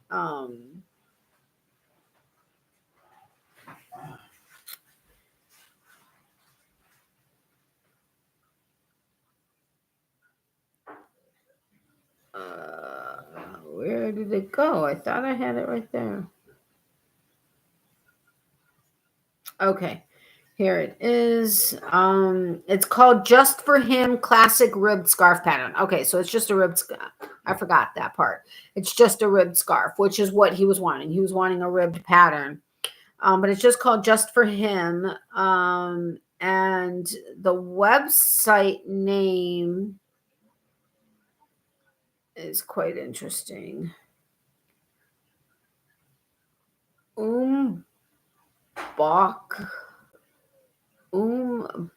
Where did it go? I thought I had it right there. Okay, here it is. It's called Just for Him Classic Ribbed Scarf Pattern. Okay, so it's just a ribbed scarf. I forgot that part. It's just a ribbed scarf, which is what he was wanting. He was wanting a ribbed pattern. But it's just called Just for Him. And the website name is quite interesting. Bach a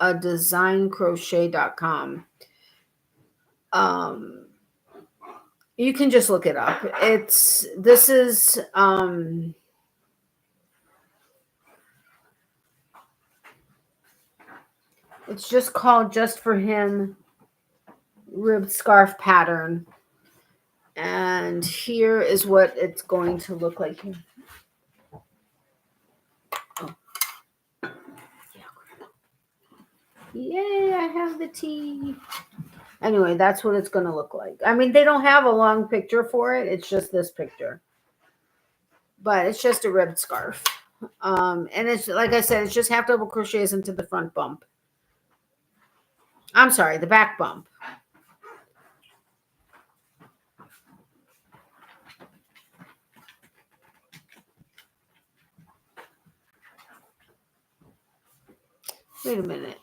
designcrochet.com. You can just look it up. It's just called Just for Him Ribbed Scarf Pattern. And here is what it's going to look like. Oh. Yay, I have the tea. Anyway, that's what it's going to look like. I mean, they don't have a long picture for it. It's just this picture. But it's just a ribbed scarf. And it's, like I said, it's just half double crochets into the front bump. I'm sorry, the back bump. Wait a minute.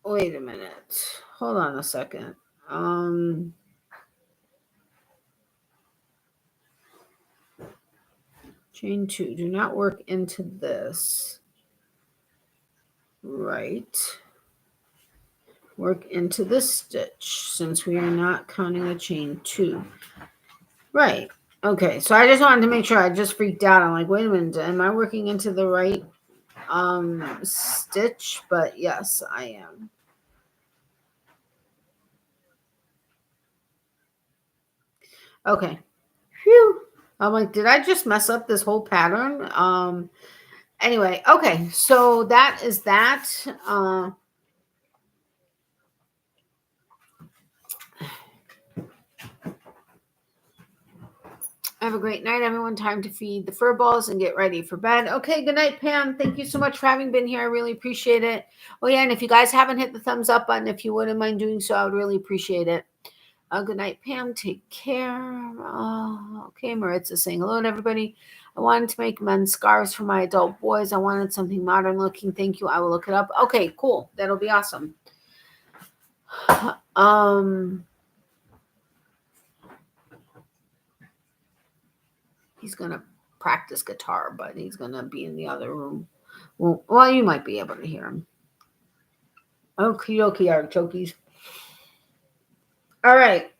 Wait a minute. Hold on a second. Chain 2. Do not work into this. Right. Work into this stitch since we are not counting a chain 2. Right. Okay. So I just wanted to make sure. I just freaked out. I'm like, wait a minute. Am I working into the right stitch? But yes, I am. Okay. Phew. I'm like, did I just mess up this whole pattern? Anyway, okay. So that is that. Have a great night, everyone. Time to feed the fur balls and get ready for bed. Okay, good night, Pam. Thank you so much for having been here. I really appreciate it. Oh, yeah, and if you guys haven't hit the thumbs up button, if you wouldn't mind doing so, I would really appreciate it. Good night, Pam. Take care. Okay, Maritza saying hello to everybody. I wanted to make men's scarves for my adult boys. I wanted something modern looking. Thank you. I will look it up. Okay, cool. That'll be awesome. He's going to practice guitar, but he's going to be in the other room. Well, you might be able to hear him. Okie dokie, artichokes. All right.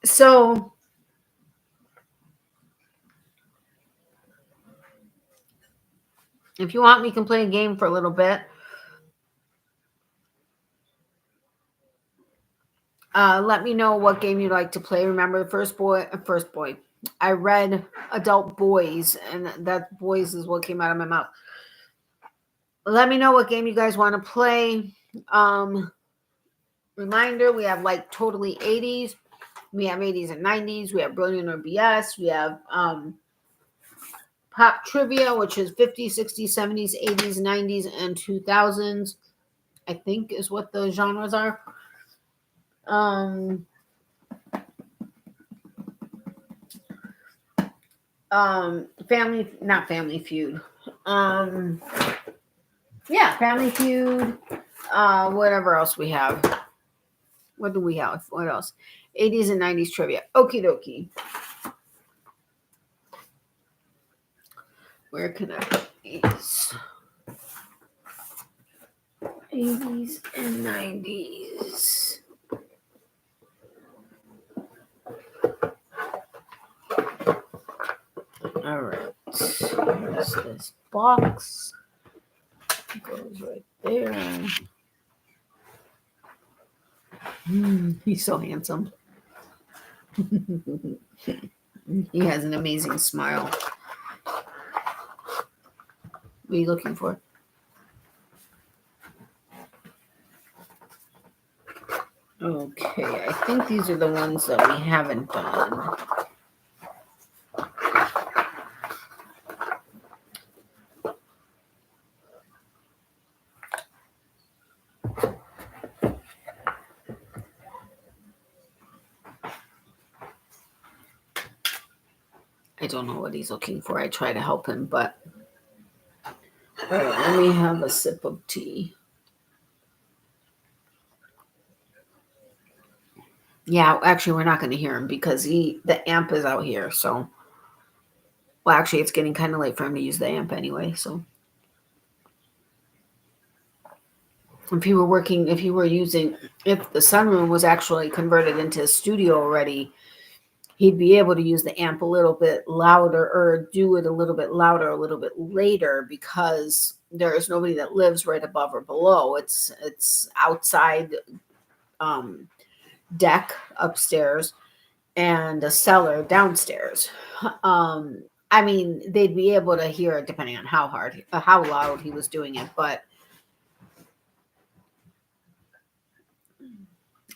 So, if you want, we can play a game for a little bit. Let me know what game you'd like to play. Remember, first boy. I read adult boys, and that boys is what came out of my mouth. Let me know what game you guys want to play. Reminder, we have like totally 80s. We have 80s and 90s. We have Brilliant or BS. We have pop trivia, which is 50s, 60s, 70s, 80s, 90s, and 2000s, I think is what the genres are. Not Family Feud. Yeah, Family Feud. Whatever else we have. What do we have? What else? 80s and 90s trivia. Okie dokie. Where can I put these? 80s and 90s. All right. Here's this box. It goes right there. He's so handsome. He has an amazing smile. What are you looking for? Okay, I think these are the ones that we haven't done. I don't know what he's looking for. I try to help him, but all right, let me have a sip of tea. Yeah, actually, we're not going to hear him because the amp is out here. So, well, actually, it's getting kind of late for him to use the amp anyway. So, if the sunroom was actually converted into a studio already, he'd be able to use the amp a little bit louder or do it a little bit louder a little bit later because there is nobody that lives right above or below. It's outside deck upstairs and a cellar downstairs. I mean, they'd be able to hear it depending on how loud he was doing it, but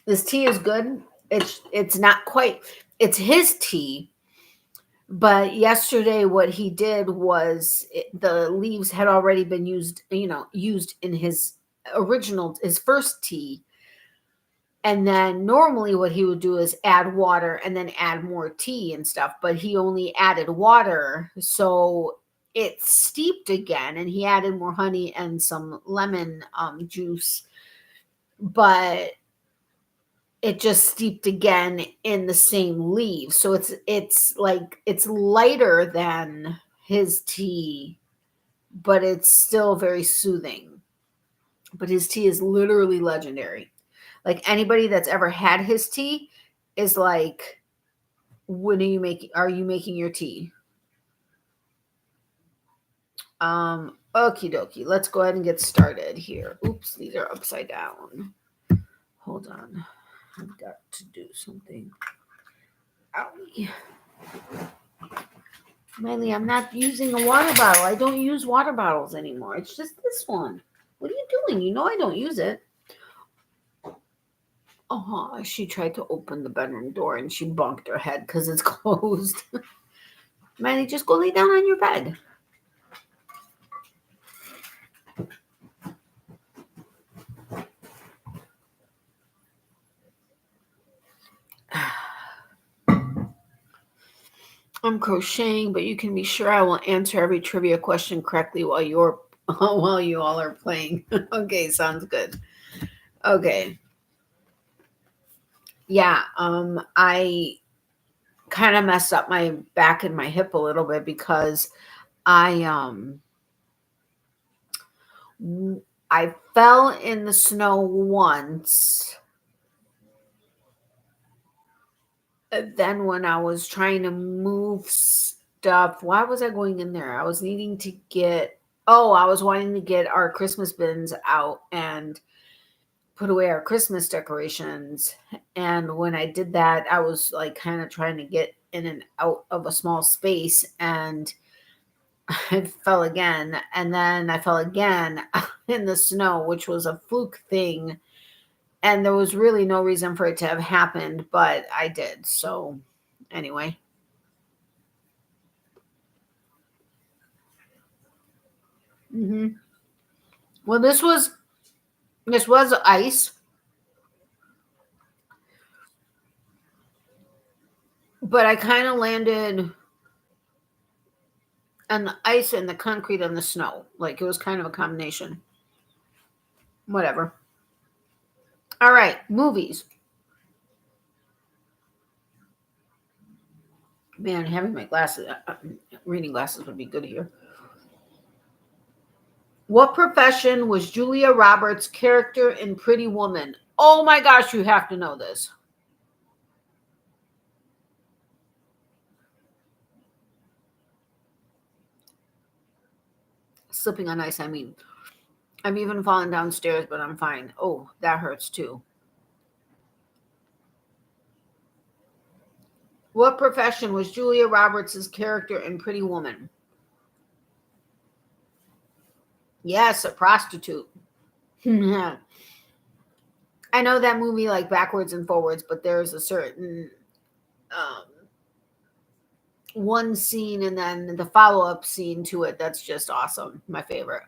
this tea is good. It's not quite, it's his tea, but yesterday what he did was the leaves had already been used in his first tea. And then normally what he would do is add water and then add more tea and stuff, but he only added water. So it steeped again and he added more honey and some lemon juice, but it just steeped again in the same leaves. So it's lighter than his tea, but it's still very soothing. But his tea is literally legendary. Like anybody that's ever had his tea is like, are you making your tea? Okie dokie. Let's go ahead and get started here. Oops, these are upside down. Hold on. I've got to do something. Owie. Miley, I'm not using a water bottle. I don't use water bottles anymore. It's just this one. What are you doing? You know I don't use it. She tried to open the bedroom door and she bumped her head because it's closed. Miley, just go lay down on your bed. I'm crocheting, but you can be sure I will answer every trivia question correctly while you all are playing. Okay, sounds good. Okay. Yeah, I kind of messed up my back and my hip a little bit because I fell in the snow once. Then when I was trying to move stuff, why was I going in there? I was wanting to get our Christmas bins out and put away our Christmas decorations. And when I did that, I was like kind of trying to get in and out of a small space, and I fell again. And then I fell again in the snow, which was a fluke thing. And there was really no reason for it to have happened, but I did. So anyway. Well, this was ice, but I kind of landed on the ice and the concrete and the snow. Like it was kind of a combination. Whatever. All right, movies. Man, having my glasses, reading glasses would be good here. What profession was Julia Roberts' character in Pretty Woman? Oh my gosh, you have to know this. Slipping on ice, I mean. I'm even falling downstairs, but I'm fine. Oh, that hurts too. What profession was Julia Roberts' character in Pretty Woman? Yes, a prostitute. Yeah. I know that movie like backwards and forwards, but there's a certain one scene and then the follow-up scene to it that's just awesome. My favorite.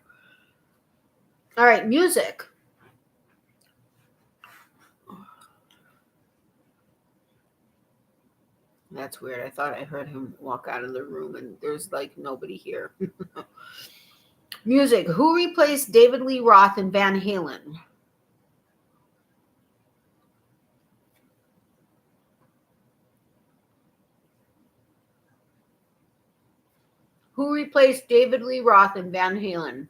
All right, music. That's weird. I thought I heard him walk out of the room and there's like nobody here. Music. Who replaced David Lee Roth in Van Halen? Who replaced David Lee Roth in Van Halen?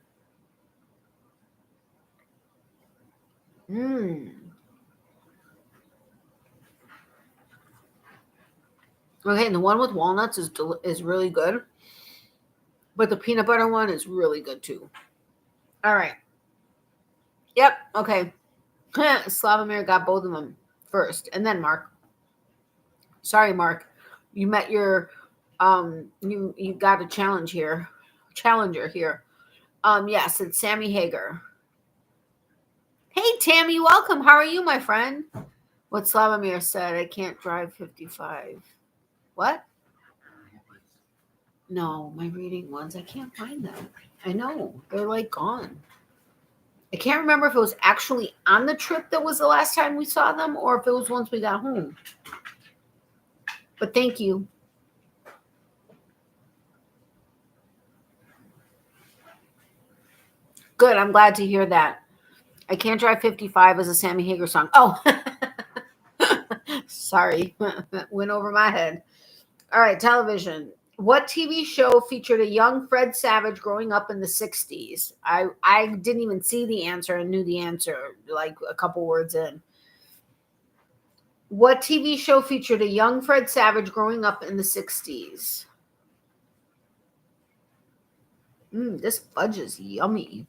Okay, and the one with walnuts is really good, but the peanut butter one is really good too. All right. Yep. Okay. Slavomir got both of them first, and then Mark. Sorry, Mark. You met your you got a challenger here. Yes, it's Sammy Hagar. Hey Tammy, welcome. How are you, my friend? What Slavomir said, I can't drive 55. What? No, my reading ones, I can't find them. I know. They're like gone. I can't remember if it was actually on the trip that was the last time we saw them or if it was once we got home. But thank you. Good. I'm glad to hear that. I Can't Drive 55 is a Sammy Hagar song. Oh, sorry. Went over my head. All right, television. What TV show featured a young Fred Savage growing up in the 60s? I didn't even see the answer and knew the answer like a couple words in. What TV show featured a young Fred Savage growing up in the 60s? This fudge is yummy.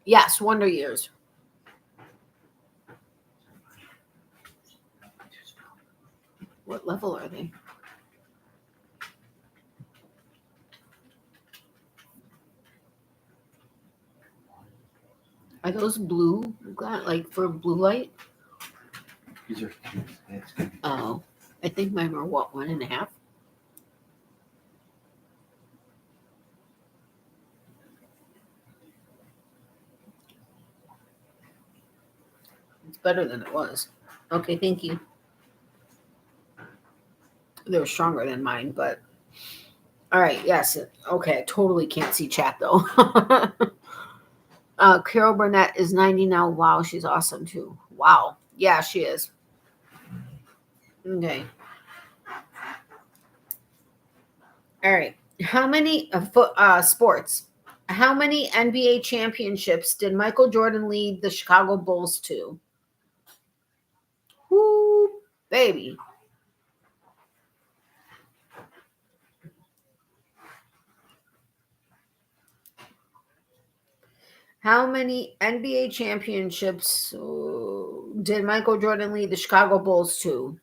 Yes, Wonder Years. What level are they? Are those blue? Like for blue light? These are. That's good. Oh, I think mine were what, 1.5? It's better than it was. Okay, thank you. They were stronger than mine, but all right, yes. Okay, I totally can't see chat though. Carol Burnett is 90 now. Wow, she's awesome too. Wow. Yeah, she is. Okay. All right. How many sports? How many NBA championships did Michael Jordan lead the Chicago Bulls to? Woo, baby. How many NBA championships did Michael Jordan lead the Chicago Bulls to?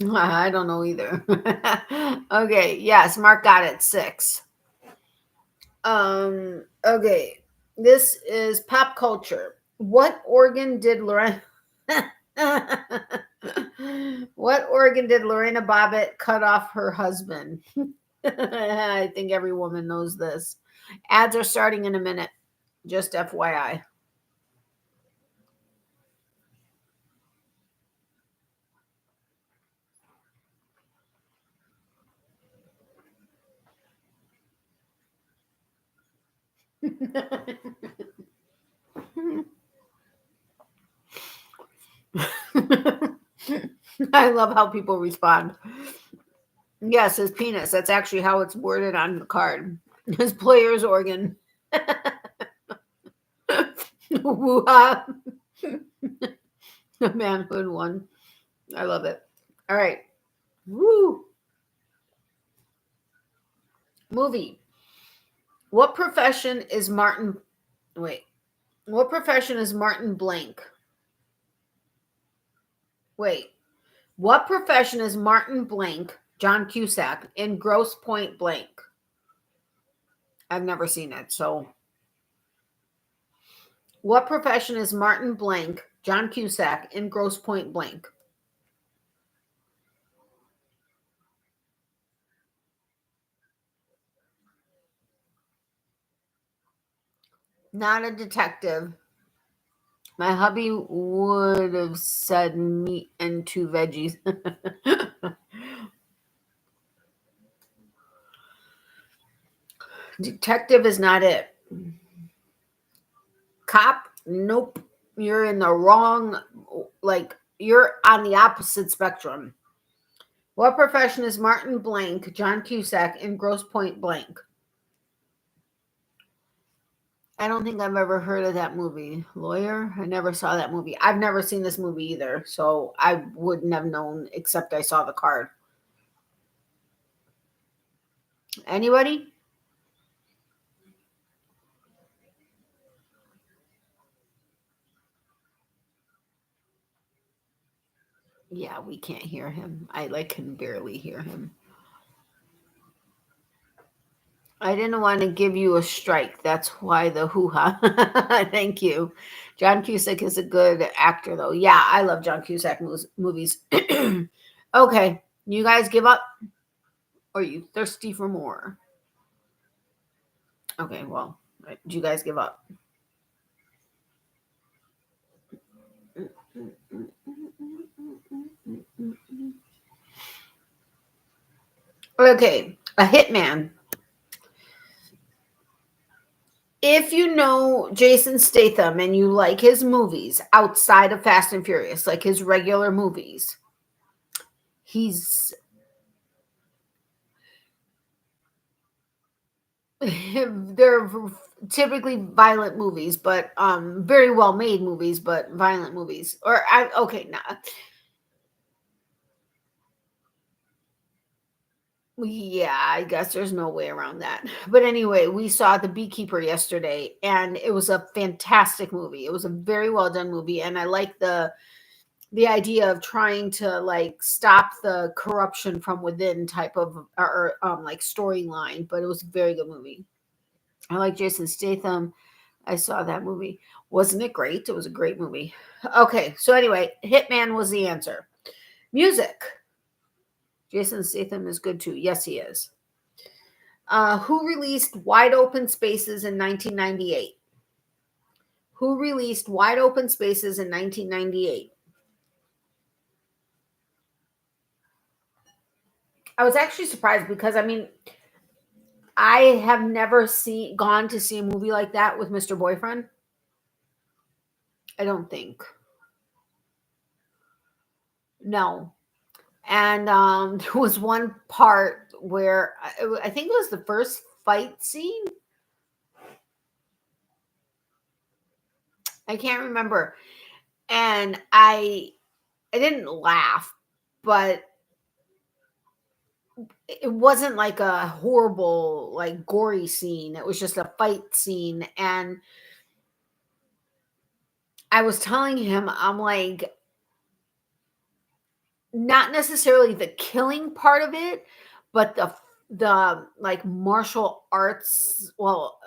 I don't know either. Okay, yes, Mark got it. 6. Okay. This is pop culture. What organ did Lorena What organ did Lorena Bobbitt cut off her husband? I think every woman knows this. Ads are starting in a minute. Just FYI. I love how people respond. Yes, his penis. That's actually how it's worded on the card. His player's organ. Woo-ha. The manhood one. I love it. All right. Woo. Movie. What profession is Martin? Wait. What profession is Martin Blank? Wait. What profession is Martin Blank, John Cusack, in Grosse Pointe Blank? I've never seen it, so. What profession is Martin Blank, John Cusack, in Grosse Pointe Blank? Not a detective. My hubby would have said meat and 2 veggies. Detective is not it. Cop? Nope. You're in the wrong, like, you're on the opposite spectrum. What profession is Martin Blank, John Cusack, in Grosse Pointe Blank? I don't think I've ever heard of that movie. Lawyer? I never saw that movie. I've never seen this movie either, so I wouldn't have known except I saw the card. Anybody? Yeah, we can't hear him. I can barely hear him. I didn't want to give you a strike. That's why the hoo-ha. Thank you. John Cusack is a good actor, though. Yeah, I love John Cusack movies. Okay, you guys give up? Or are you thirsty for more? Okay, well, do you guys give up? Okay, a hitman. If you know Jason Statham and you like his movies outside of Fast and Furious, like his regular movies, they're typically violent movies, but very well made movies, but violent movies. Yeah, I guess there's no way around that. But anyway, we saw The Beekeeper yesterday, and it was a fantastic movie. It was a very well done movie, and I like the the idea of trying to like stop the corruption from within type of or like storyline, but it was a very good movie. I like Jason Statham. I saw that movie. Wasn't it great? It was a great movie. Okay, so anyway, Hitman was the answer. Music. Jason Statham is good too. Yes, he is. Who released Wide Open Spaces in 1998? Who released Wide Open Spaces in 1998? I was actually surprised because I mean, I have never gone to see a movie like that with Mr. Boyfriend. I don't think. No. And there was one part where I think it was the first fight scene. I can't remember. And I didn't laugh, but it wasn't like a horrible, like gory scene. It was just a fight scene. And I was telling him, I'm like, not necessarily the killing part of it, but the like martial arts, well,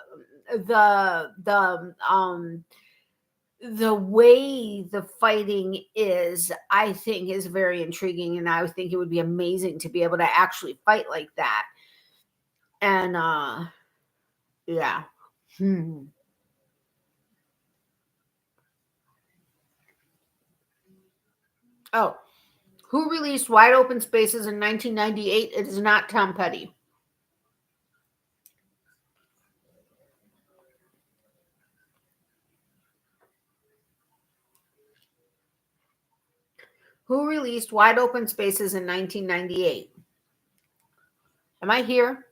the way the fighting is, I think, is very intriguing, and I think it would be amazing to be able to actually fight like that. And yeah. Oh, who released Wide Open Spaces in 1998? It is not Tom Petty. Who released Wide Open Spaces in 1998? Am I here?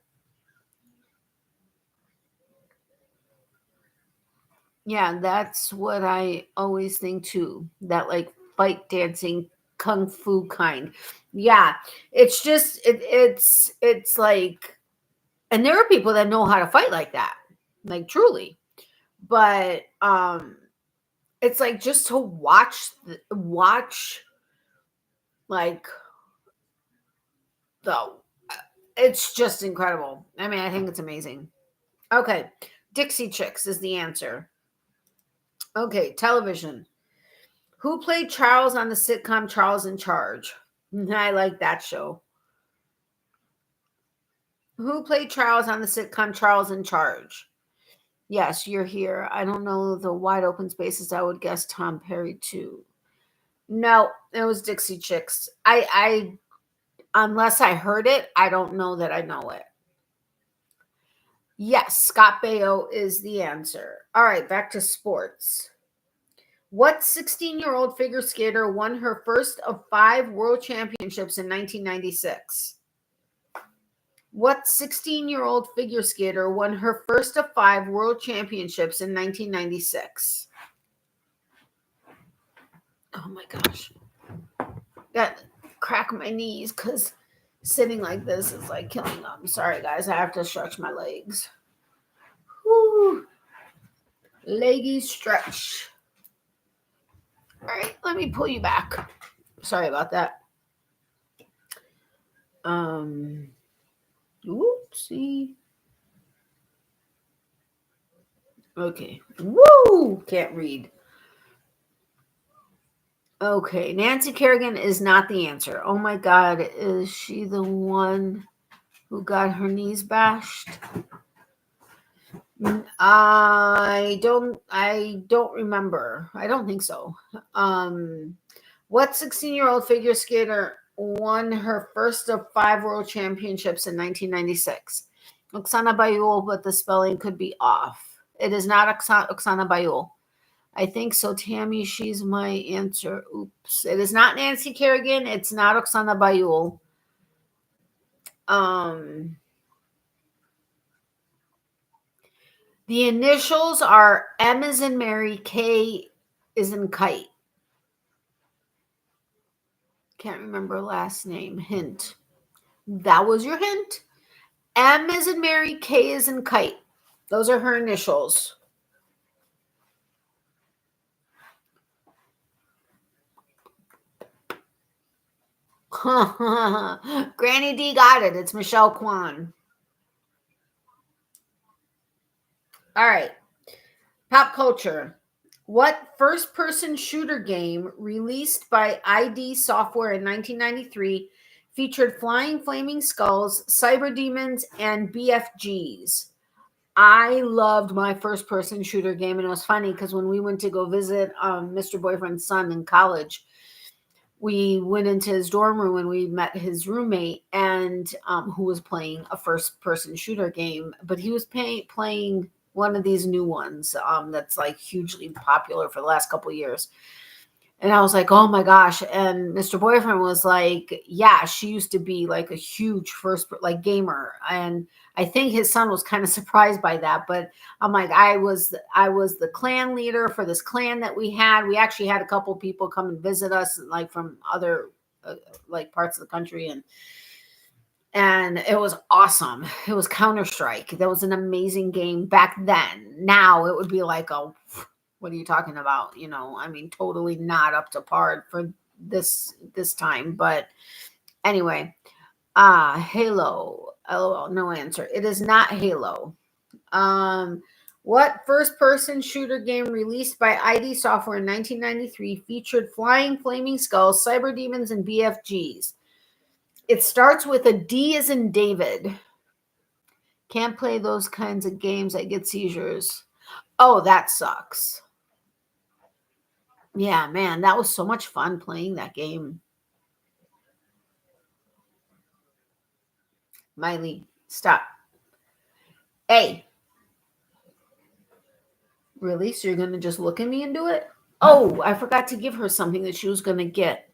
Yeah, that's what I always think too. That like fight dancing kung fu kind. Yeah, it's just it's like, and there are people that know how to fight like that. Like truly. But it's like just to watch like the it's just incredible. I mean, I think it's amazing. Okay. Dixie Chicks is the answer. Okay, television. Who played Charles on the sitcom Charles in Charge? I like that show. Who played Charles on the sitcom Charles in Charge? Yes, you're here. I don't know the Wide Open Spaces. I would guess Tom Perry too. No, it was Dixie Chicks. I unless I heard it, I don't know that I know it. Yes, Scott Baio is the answer. All right, back to sports. What 16-year-old figure skater won her first of 5 world championships in 1996? What 16-year-old figure skater won her first of 5 world championships in 1996? Oh my gosh. That crack my knees because sitting like this is like killing them. Sorry, guys. I have to stretch my legs. Woo. Leggy stretch. All right, let me pull you back. Sorry about that. Whoopsie. Okay. Woo! Can't read. Okay, Nancy Kerrigan is not the answer. Oh my God, is she the one who got her knees bashed? I don't remember. I don't think so. What 16-year-old figure skater won her first of 5 world championships in 1996? Oksana Bayul, but the spelling could be off. It is not Oksana Bayul. I think so, Tammy. She's my answer. Oops. It is not Nancy Kerrigan. It's not Oksana Bayul. The initials are M as in Mary, K is in kite. Can't remember last name. Hint. That was your hint. M is in Mary, K is in kite. Those are her initials. Granny D got it. It's Michelle Kwan. All right. Pop culture. What first-person shooter game released by ID Software in 1993 featured flying flaming skulls, cyber demons, and BFGs? I loved my first-person shooter game, and it was funny because when we went to go visit Mr. Boyfriend's son in college, we went into his dorm room and we met his roommate, and who was playing a first-person shooter game, but he was playing one of these new ones that's like hugely popular for the last couple of years. And I was like, oh my gosh. And Mr. Boyfriend was like, yeah, she used to be like a huge gamer. And I think his son was kind of surprised by that. But I'm like, I was the clan leader for this clan that we had. We actually had a couple people come and visit us, like from other like parts of the country. And it was awesome. It was Counter-Strike. That was an amazing game back then. Now it would be like, oh, what are you talking about? You know, I mean, totally not up to par for this time. But anyway, Halo. LOL, no answer. It is not Halo. What first-person shooter game released by ID Software in 1993 featured flying flaming skulls, cyber demons, and BFGs? It starts with a D as in David. Can't play those kinds of games. I get seizures. Oh, that sucks. Yeah, man, that was so much fun playing that game. Miley, stop. Hey. Really? So you're going to just look at me and do it? Oh, I forgot to give her something that she was going to get.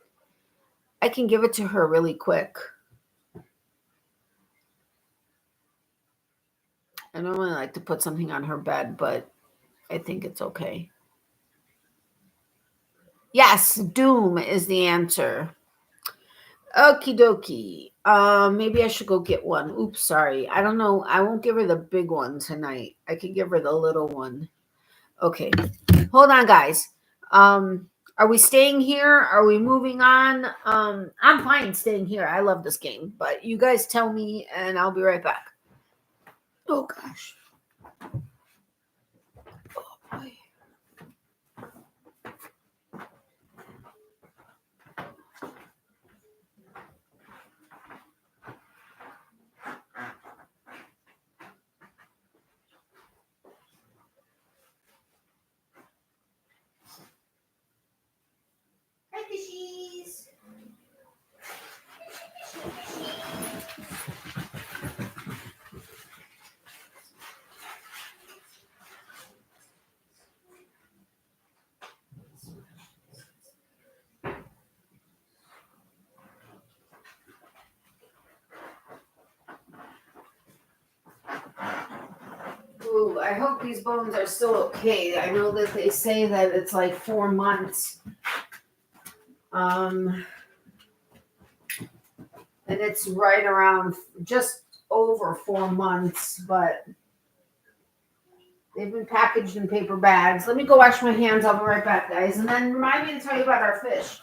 I can give it to her really quick. I normally like to put something on her bed, but I think it's okay. Yes, Doom is the answer. Okie dokie. Maybe I should go get one. Oops, sorry. I don't know. I won't give her the big one tonight. I can give her the little one. Okay. Hold on, guys. Are we staying here? Are we moving on? I'm fine staying here. I love this game, but you guys tell me and I'll be right back. Oh gosh. Oh boy. Hi, fishies. Ooh, I hope these bones are still okay. I know that they say that it's like 4 months. And it's right around just over 4 months, but they've been packaged in paper bags. Let me go wash my hands. I'll be right back, guys. And then remind me to tell you about our fish.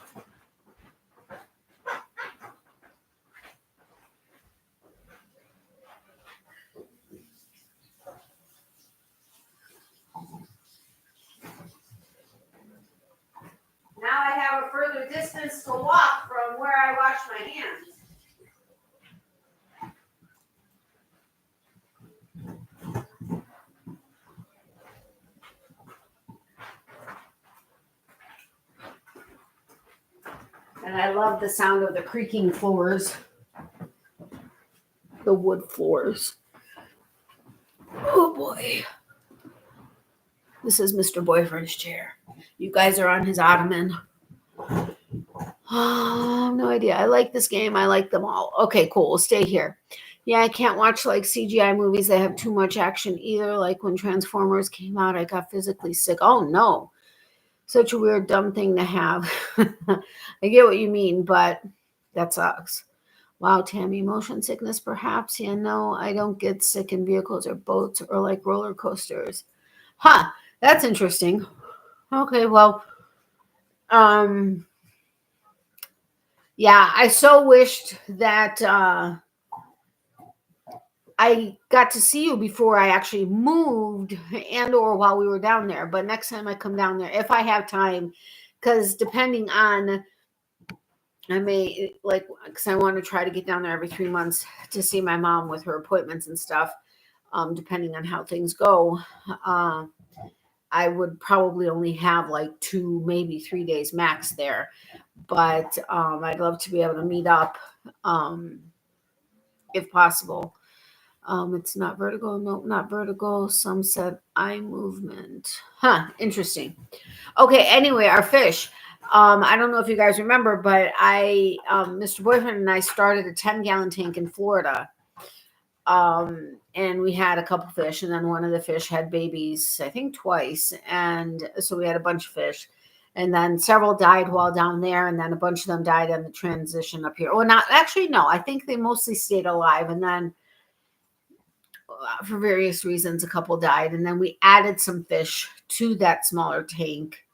Now I have a further distance to walk from where I wash my hands. And I love the sound of the creaking floors. The wood floors. Oh boy. This is Mr. Boyfriend's chair. You guys are on his ottoman. Oh, I have no idea. I like this game. I like them all. Okay, cool. We'll stay here. Yeah, I can't watch like CGI movies that have too much action either. Like when Transformers came out, I got physically sick. Oh no. Such a weird, dumb thing to have. I get what you mean, but that sucks. Wow, Tammy, motion sickness perhaps? Yeah, no, I don't get sick in vehicles or boats or like roller coasters. Huh, that's interesting. Okay, well, Yeah, I so wished that I got to see you before I actually moved and or while we were down there. But next time I come down there, if I have time, because depending on, I may like, because I want to try to get down there every 3 months to see my mom with her appointments and stuff. Depending on how things go, I would probably only have like 2, maybe 3 days max there. But I'd love to be able to meet up if possible. It's not vertical. Nope, not vertical. Some said eye movement. Huh, interesting. Okay, anyway, our fish. I don't know if you guys remember, but Mr. Boyfriend and I started a 10-gallon tank in Florida. And we had a couple fish, and then one of the fish had babies, I think twice. And so we had a bunch of fish. And then several died while down there, and then a bunch of them died on the transition up here. Well, not actually, no, I think they mostly stayed alive. And then for various reasons, a couple died. And then we added some fish to that smaller tank.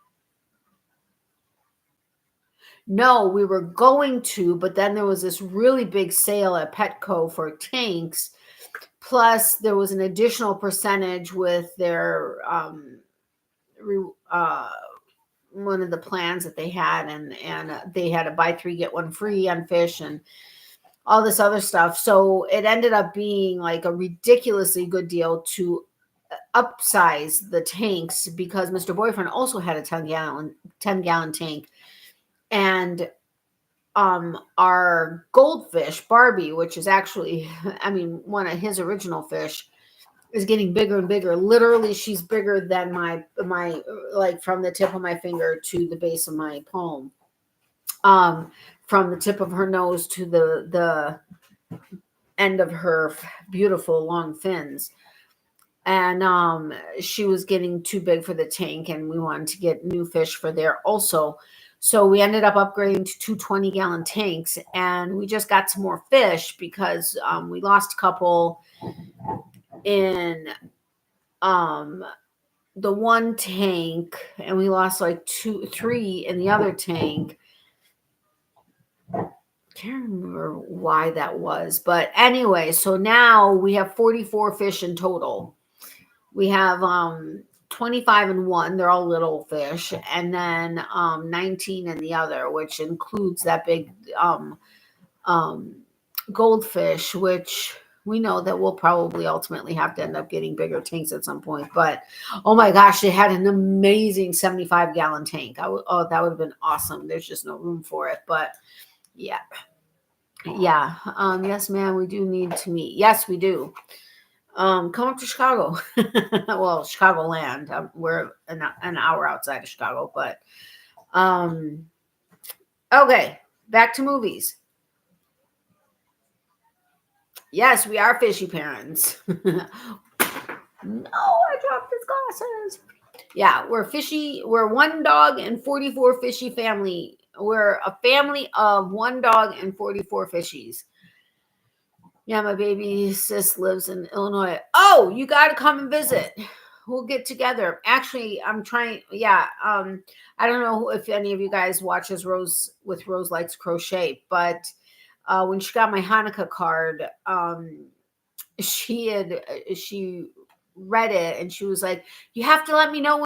No, we were going to, but then there was this really big sale at Petco for tanks. Plus, there was an additional percentage with their one of the plans that they had, and they had a buy 3 get 1 free on fish and all this other stuff. So it ended up being like a ridiculously good deal to upsize the tanks because Mr. Boyfriend also had a 10-gallon tank. And our goldfish, Barbie, which is actually, I mean, one of his original fish, is getting bigger and bigger. Literally, she's bigger than my like from the tip of my finger to the base of my palm. From the tip of her nose to the end of her beautiful long fins. And she was getting too big for the tank, and we wanted to get new fish for there also. So we ended up upgrading to 2 20-gallon tanks, and we just got some more fish because we lost a couple in the one tank, and we lost like 2, 3 in the other tank. Can't remember why that was, but anyway, so now we have 44 fish in total. We have 25 in one, they're all little fish, and then 19 in the other, which includes that big goldfish, which we know that we'll probably ultimately have to end up getting bigger tanks at some point. But oh my gosh, they had an amazing 75-gallon tank. That would have been awesome. There's just no room for it, but yeah. Yes, ma'am, we do need to meet. Yes, we do. Come up to Chicago. Well, Chicagoland. We're an hour outside of Chicago, but okay, back to movies. Yes, we are fishy parents. No, I dropped his glasses. Yeah, we're fishy. We're 1 dog and 44 fishy family. We're a family of 1 dog and 44 fishies. Yeah, my baby sis lives in Illinois. Oh, you got to come and visit. We'll get together. Actually, I'm trying. Yeah. I don't know if any of you guys watches Rose Likes Crochet, but when she got my Hanukkah card, she read it and she was like, "You have to let me know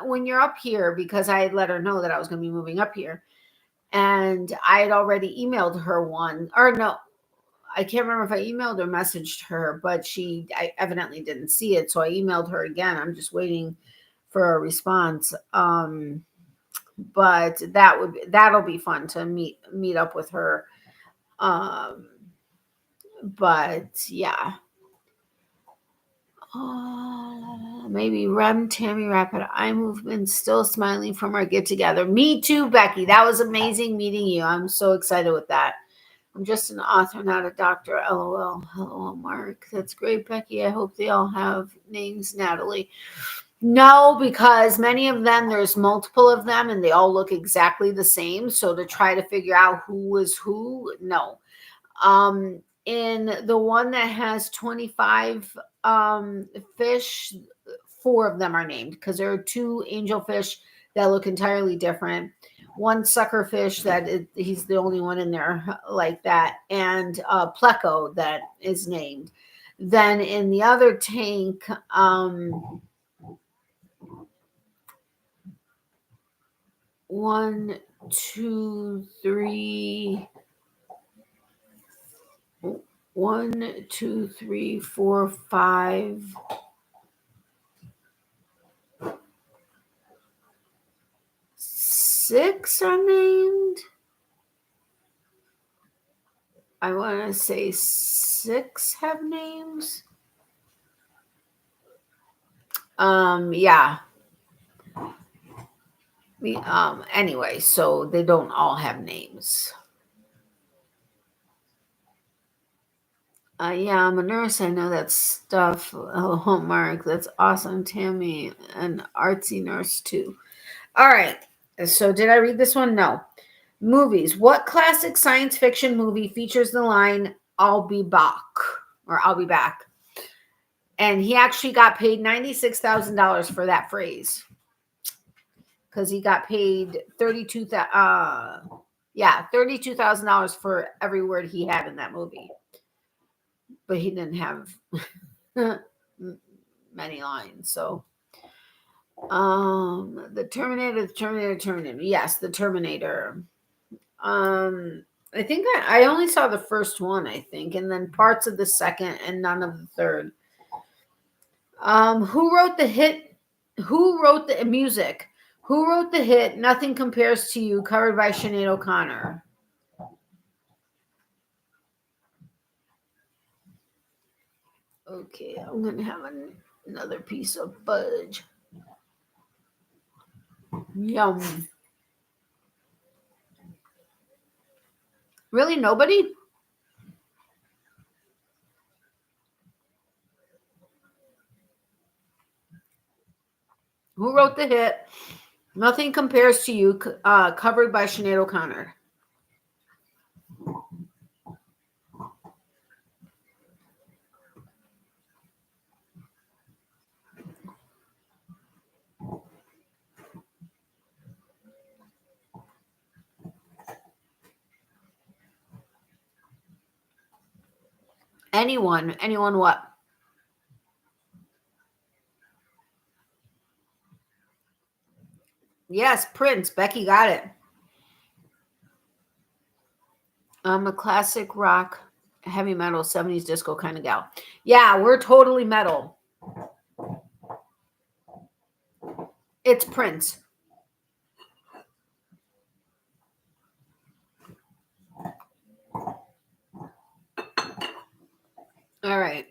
when you're up here," because I had let her know that I was going to be moving up here, and I had already emailed her one, or no. I can't remember if I emailed or messaged her, but I evidently didn't see it. So I emailed her again. I'm just waiting for a response. But that'll be fun to meet up with her. But yeah. Maybe Rem, Tammy, Rapid Eye Movement, still smiling from our get together. Me too, Becky. That was amazing meeting you. I'm so excited with that. I'm just an author, not a doctor. LOL. Hello, Mark. That's great, Becky. I hope they all have names, Natalie. No, because many of them, there's multiple of them, and they all look exactly the same. So to try to figure out who was who, no. In the one that has 25 fish, 4 of them are named because there are 2 angelfish that look entirely different. one suckerfish he's the only one in there like that, and Pleco that is named. Then in the other tank, 1, 2, 3, 1, 2, 3, 4, 5. 6 are named. I want to say 6 have names. Yeah. Anyway, so they don't all have names. Yeah, I'm a nurse. I know that stuff. Oh, Mark, that's awesome. Tammy, an artsy nurse too. All right. So did I read this one? No. Movies. What classic science fiction movie features the line, I'll be back, or I'll be back? And he actually got paid $96,000 for that phrase. Because he got paid $32,000 for every word he had in that movie. But he didn't have many lines. So the Terminator. Yes, the Terminator. I think I only saw the first one, I think, and then parts of the second and none of the third. Who wrote the hit? Who wrote the music? Who wrote the hit Nothing Compares to You, covered by Sinead O'Connor? Okay, I'm going to have another piece of fudge. Yum. Really? Nobody? Who wrote the hit Nothing Compares to You, covered by Sinead O'Connor? Anyone what? Yes, Prince. Becky got it. I'm a classic rock, heavy metal, 70s disco kind of gal. Yeah, we're totally metal. It's Prince. All right.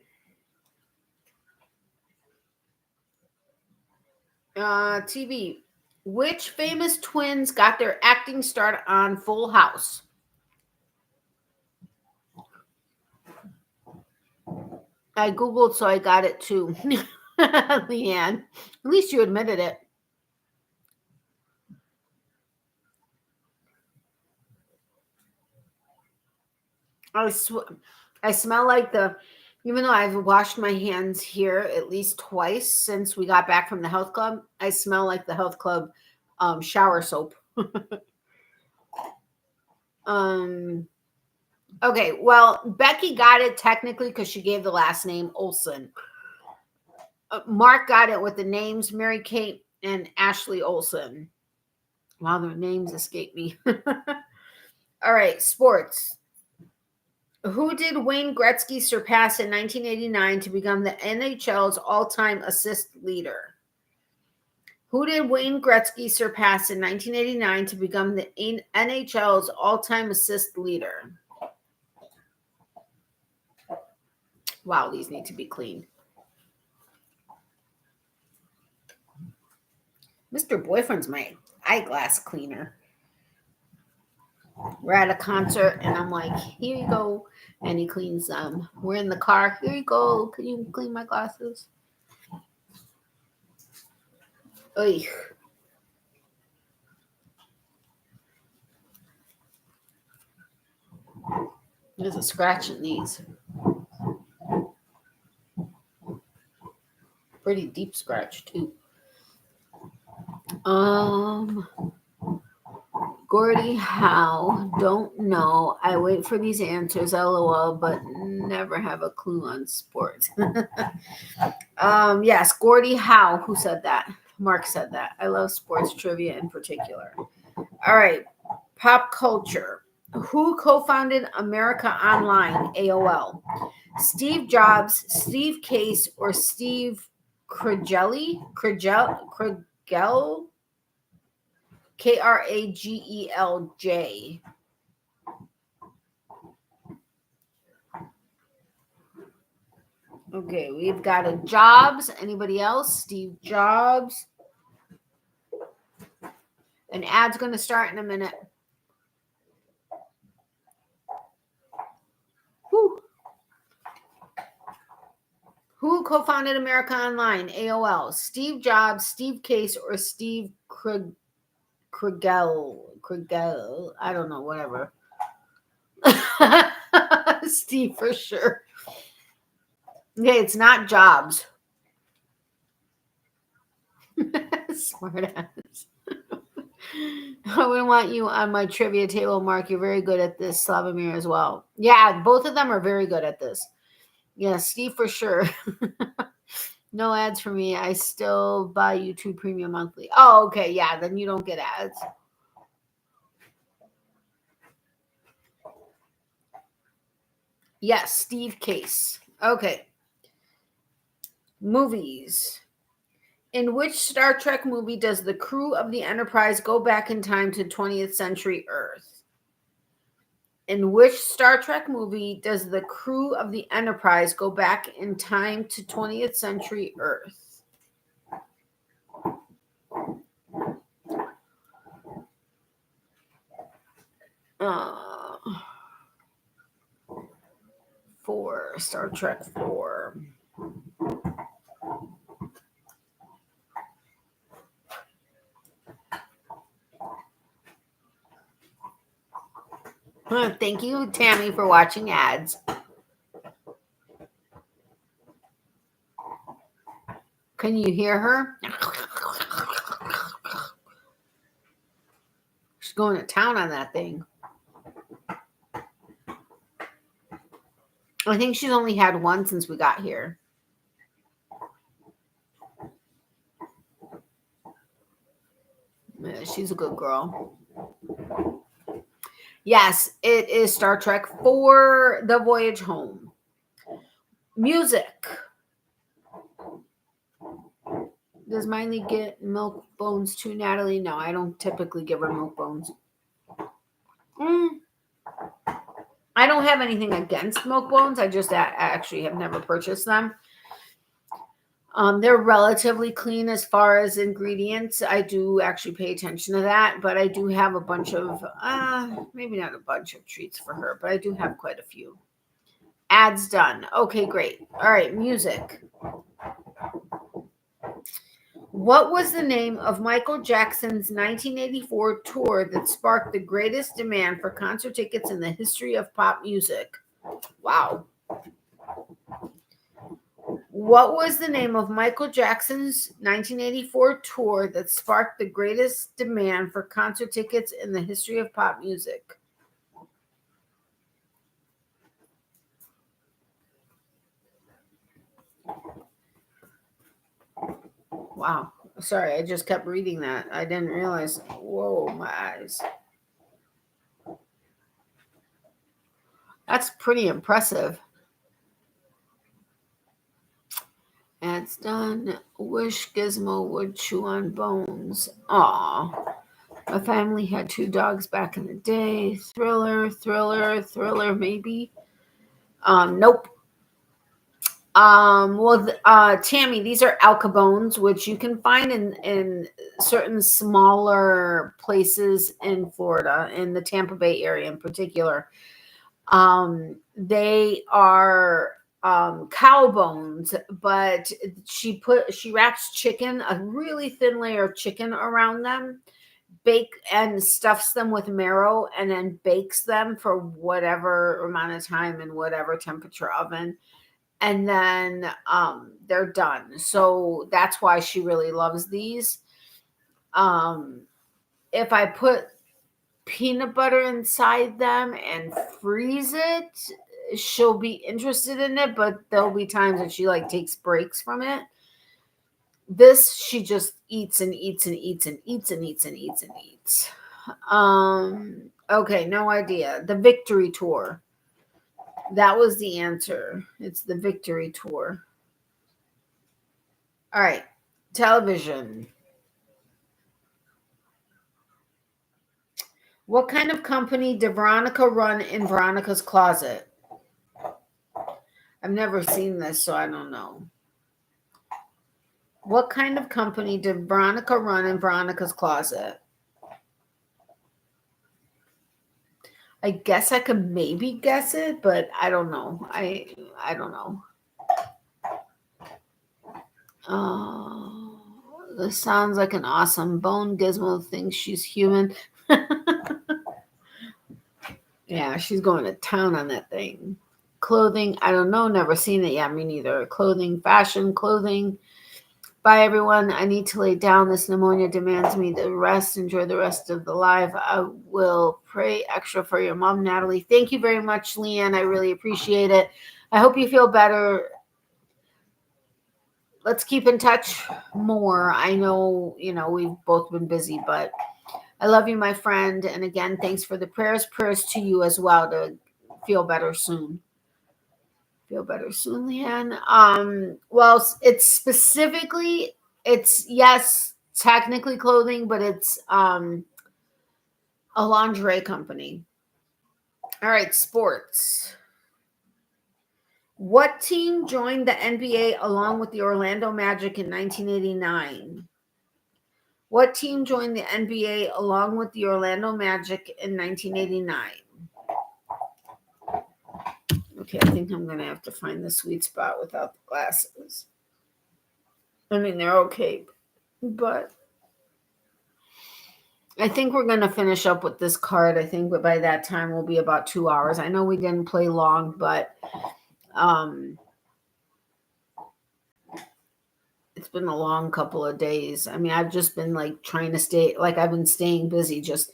TV. Which famous twins got their acting start on Full House? I Googled, so I got it too. Leanne. At least you admitted it. I smell like even though I've washed my hands here at least twice since we got back from the health club, I smell like the health club shower soap. Okay, well, Becky got it technically because she gave the last name Olsen. Mark got it with the names Mary Kate and Ashley Olsen. Wow, their names escape me. All right, sports. Who did Wayne Gretzky surpass in 1989 to become the NHL's all-time assist leader? Who did Wayne Gretzky surpass in 1989 to become the NHL's all-time assist leader? Wow, these need to be cleaned. Mr. Boyfriend's my eyeglass cleaner. We're at a concert, and I'm like, here you go. And he cleans them. We're in the car. Here you go. Can you clean my glasses? Oy. There's a scratch in these. Pretty deep scratch, too. Gordy, how? Don't know. I wait for these answers, lol, but never have a clue on sports. Yes, Gordy, how? Who said that? Mark said that. I love sports trivia in particular. All right, pop culture. Who co-founded America Online, AOL? Steve Jobs, Steve Case, or Steve Kragel? Kragelj. Okay, we've got a Jobs. Anybody else? Steve Jobs. An ad's going to start in a minute. Who co-founded America Online? AOL. Steve Jobs, Steve Case, or Steve Kragel? I don't know, whatever. Steve for sure. Okay, it's not Jobs. Smart ass. I would want you on my trivia table, Mark. You're very good at this. Slavomir as well. Yeah, both of them are very good at this. Yeah, Steve for sure. No ads for me. I still buy YouTube Premium monthly. Oh, okay. Yeah, then you don't get ads. Yes, Steve Case. Okay. Movies. In which Star Trek movie does the crew of the Enterprise go back in time to 20th century Earth? In which Star Trek movie does the crew of the Enterprise go back in time to 20th century Earth? Star Trek 4. Thank you, Tammy, for watching ads. Can you hear her? She's going to town on that thing. I think she's only had one since we got here. Yeah, she's a good girl. Yes, it is Star Trek 4, The Voyage Home. Music. Does Miley get milk bones too, Natalie? No, I don't typically give her milk bones. I don't have anything against milk bones. I just actually have never purchased them. They're relatively clean as far as ingredients. I do actually pay attention to that, but I do have a bunch of, maybe not a bunch of treats for her, but I do have quite a few. Ads done. Okay, great. All right, music. What was the name of Michael Jackson's 1984 tour that sparked the greatest demand for concert tickets in the history of pop music? Wow. What was the name of Michael Jackson's 1984 tour that sparked the greatest demand for concert tickets in the history of pop music? Wow. Sorry, I just kept reading that. I didn't realize. Whoa, my eyes. That's pretty impressive. That's done. Wish Gizmo would chew on bones. Aw. My family had 2 dogs back in the day. Thriller, maybe. Nope. Tammy, these are alcabones, which you can find in certain smaller places in Florida, in the Tampa Bay area in particular. They are cow bones, but she wraps chicken, a really thin layer of chicken around them, bake and stuffs them with marrow, and then bakes them for whatever amount of time in whatever temperature oven. And then they're done. So that's why she really loves these. If I put peanut butter inside them and freeze it, she'll be interested in it, but there'll be times that she like takes breaks from it. This, she just eats and eats and eats and eats and eats and eats and eats. Okay, no idea. The Victory Tour. That was the answer. It's the Victory Tour. All right, television. What kind of company did Veronica run in Veronica's Closet? I've never seen this, so I don't know. What kind of company did Veronica run in Veronica's Closet? I guess I could maybe guess it, but I don't know. I don't know. This sounds like an awesome bone. Gizmo thinks she's human. Yeah, she's going to town on that thing. Clothing, I don't know. Never seen it yet. Me neither. Clothing, fashion, clothing. Bye, everyone. I need to lay down. This pneumonia demands me to rest. Enjoy the rest of the live. I will pray extra for your mom, Natalie. Thank you very much, Leanne. I really appreciate it. I hope you feel better. Let's keep in touch more. I know, we've both been busy, but I love you, my friend. And again, thanks for the prayers. Prayers to you as well to feel better soon. Feel better soon, Leanne. Well, it's yes, technically clothing, but it's a lingerie company. All right, sports. What team joined the NBA along with the Orlando Magic in 1989? What team joined the NBA along with the Orlando Magic in 1989? Okay, I think I'm going to have to find the sweet spot without the glasses. I mean, they're okay, but I think we're going to finish up with this card. I think by that time will be about 2 hours. I know we didn't play long, but it's been a long couple of days. I mean, I've just been like trying to stay, like I've been staying busy, just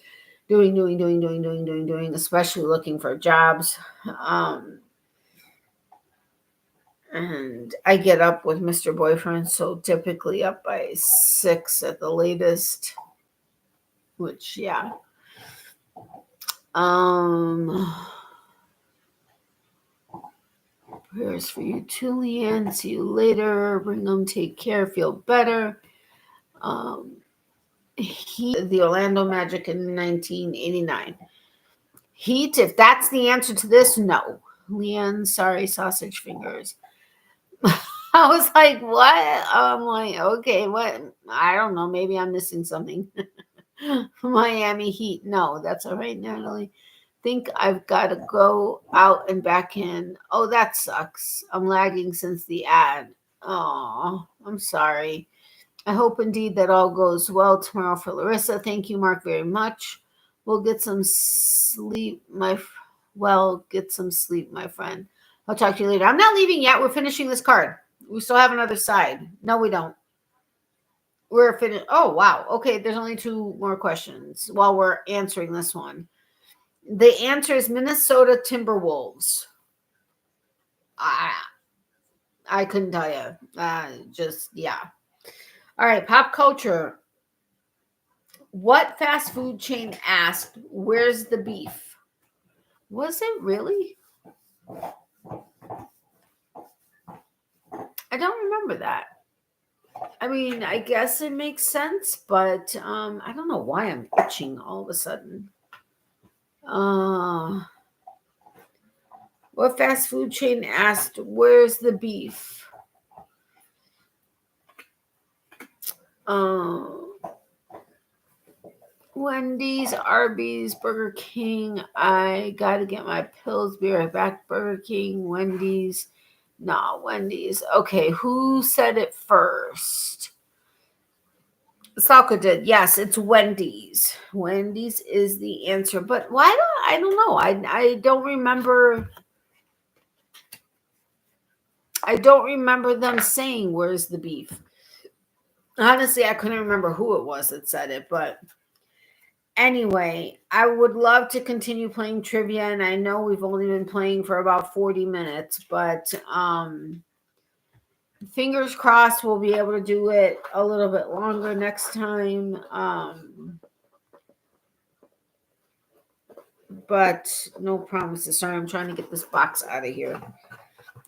doing, especially looking for jobs. And I get up with Mr. Boyfriend, so typically up by 6 at the latest, which, yeah. Prayers for you too, Leanne. See you later. Bring them. Take care. Feel better. The Orlando Magic in 1989. Heat, if that's the answer to this, no. Leanne, sorry, sausage fingers. I was like, what? I'm like, okay, what? I don't know. Maybe I'm missing something. Miami Heat. No, that's all right, Natalie. Think I've got to go out and back in. Oh, that sucks. I'm lagging since the ad. Oh, I'm sorry. I hope indeed that all goes well tomorrow for Larissa. Thank you, Mark, very much. We'll get some sleep, get some sleep, my friend. I'll talk to you later. I'm not leaving yet. We're finishing this card. We still have another side. No, we don't. We're finished. Oh, wow. Okay, there's only 2 more questions while we're answering this one. The answer is Minnesota Timberwolves. I couldn't tell you. Yeah. All right, pop culture. What fast food chain asked, "Where's the beef?" Was it really? I don't remember that. I mean, I guess it makes sense, but I don't know why I'm itching all of a sudden. What fast food chain asked, "Where's the beef?" Wendy's, Arby's, Burger King. I gotta get my pills. Be right back. Burger King, Wendy's. No, Wendy's. Okay, who said it first? Salka did. Yes, it's Wendy's. Wendy's is the answer. But why I don't know. I don't remember. I don't remember them saying, "Where's the beef?" Honestly, I couldn't remember who it was that said it, but anyway, I would love to continue playing trivia, and I know we've only been playing for about 40 minutes, but fingers crossed we'll be able to do it a little bit longer next time. But no promises. Sorry, I'm trying to get this box out of here.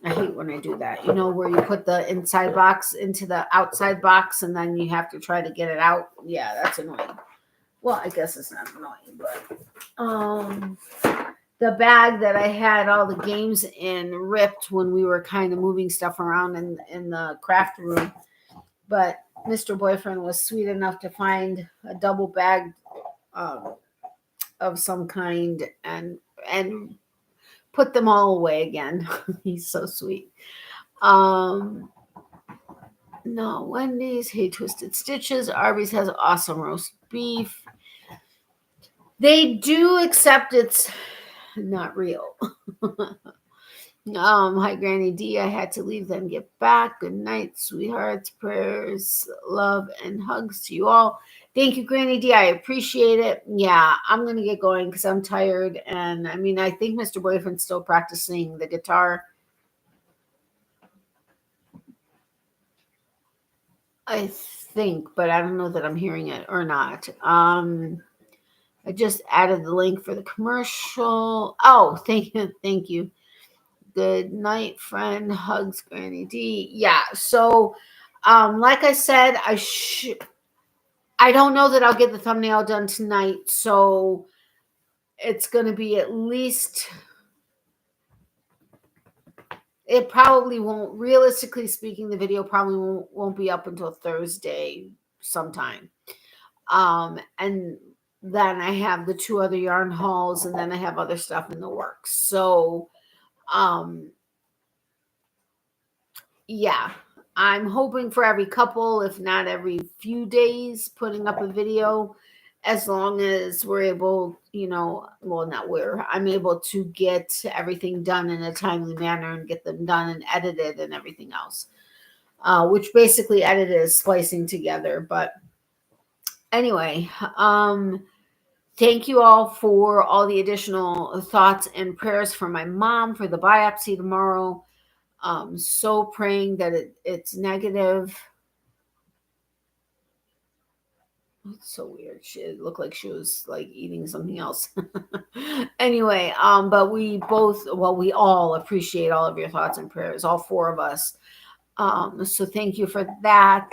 I hate when I do that. You know, where you put the inside box into the outside box and then you have to try to get it out. Yeah, that's annoying. Well, I guess it's not annoying, but the bag that I had all the games in ripped when we were kind of moving stuff around in the craft room. But Mr. Boyfriend was sweet enough to find a double bag of some kind and put them all away again. He's so sweet. No, Wendy's, Hey Twisted Stitches, Arby's has awesome roast beef. They do, except it's not real. Hi Granny D, I had to leave then get back. Good night, sweethearts. Prayers, love, and hugs to you all. Thank you, Granny D. I appreciate it. Yeah, I'm going to get going because I'm tired. And I mean, I think Mr. Boyfriend's still practicing the guitar. I think, but I don't know that I'm hearing it or not. I just added the link for the commercial. Oh, thank you. Good night, friend. Hugs, Granny D. Yeah, so like I said, I don't know that I'll get the thumbnail done tonight, so it's going to be at least, it probably won't, realistically speaking, the video probably won't be up until Thursday sometime. And then I have the 2 other yarn hauls, and then I have other stuff in the works. So, yeah. I'm hoping for every couple, if not every few days, putting up a video, as long as we're able, I'm able to get everything done in a timely manner and get them done and edited and everything else, which basically edited is splicing together. But anyway, thank you all for all the additional thoughts and prayers for my mom for the biopsy tomorrow. So praying that it's negative. It's so weird. It looked like she was like eating something else. Anyway, but we all appreciate all of your thoughts and prayers, all 4 of us. So thank you for that.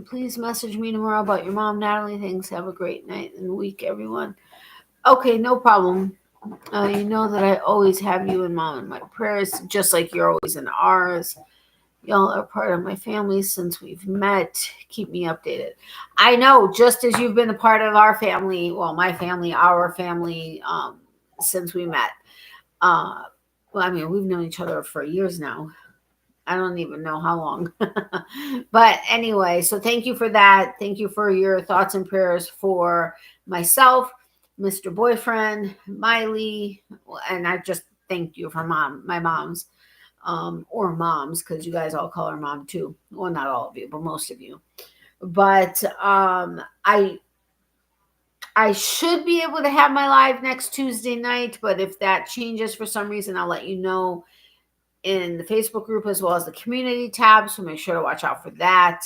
Please message me tomorrow about your mom, Natalie. Thanks. Have a great night and week, everyone. Okay, no problem. You know that I always have you and Mom in my prayers, just like you're always in ours. Y'all are part of my family since we've met. Keep me updated. I know, just as you've been a part of our family, well, my family, our family, since we met. Well, I mean, we've known each other for years now. I don't even know how long. But anyway, so thank you for that. Thank you for your thoughts and prayers for myself, Mr. Boyfriend, Miley, and I just thank you for my mom's, or moms, because you guys all call her mom too. Well, not all of you, but most of you. But I should be able to have my live next Tuesday night, but if that changes for some reason, I'll let you know in the Facebook group as well as the community tab. So make sure to watch out for that.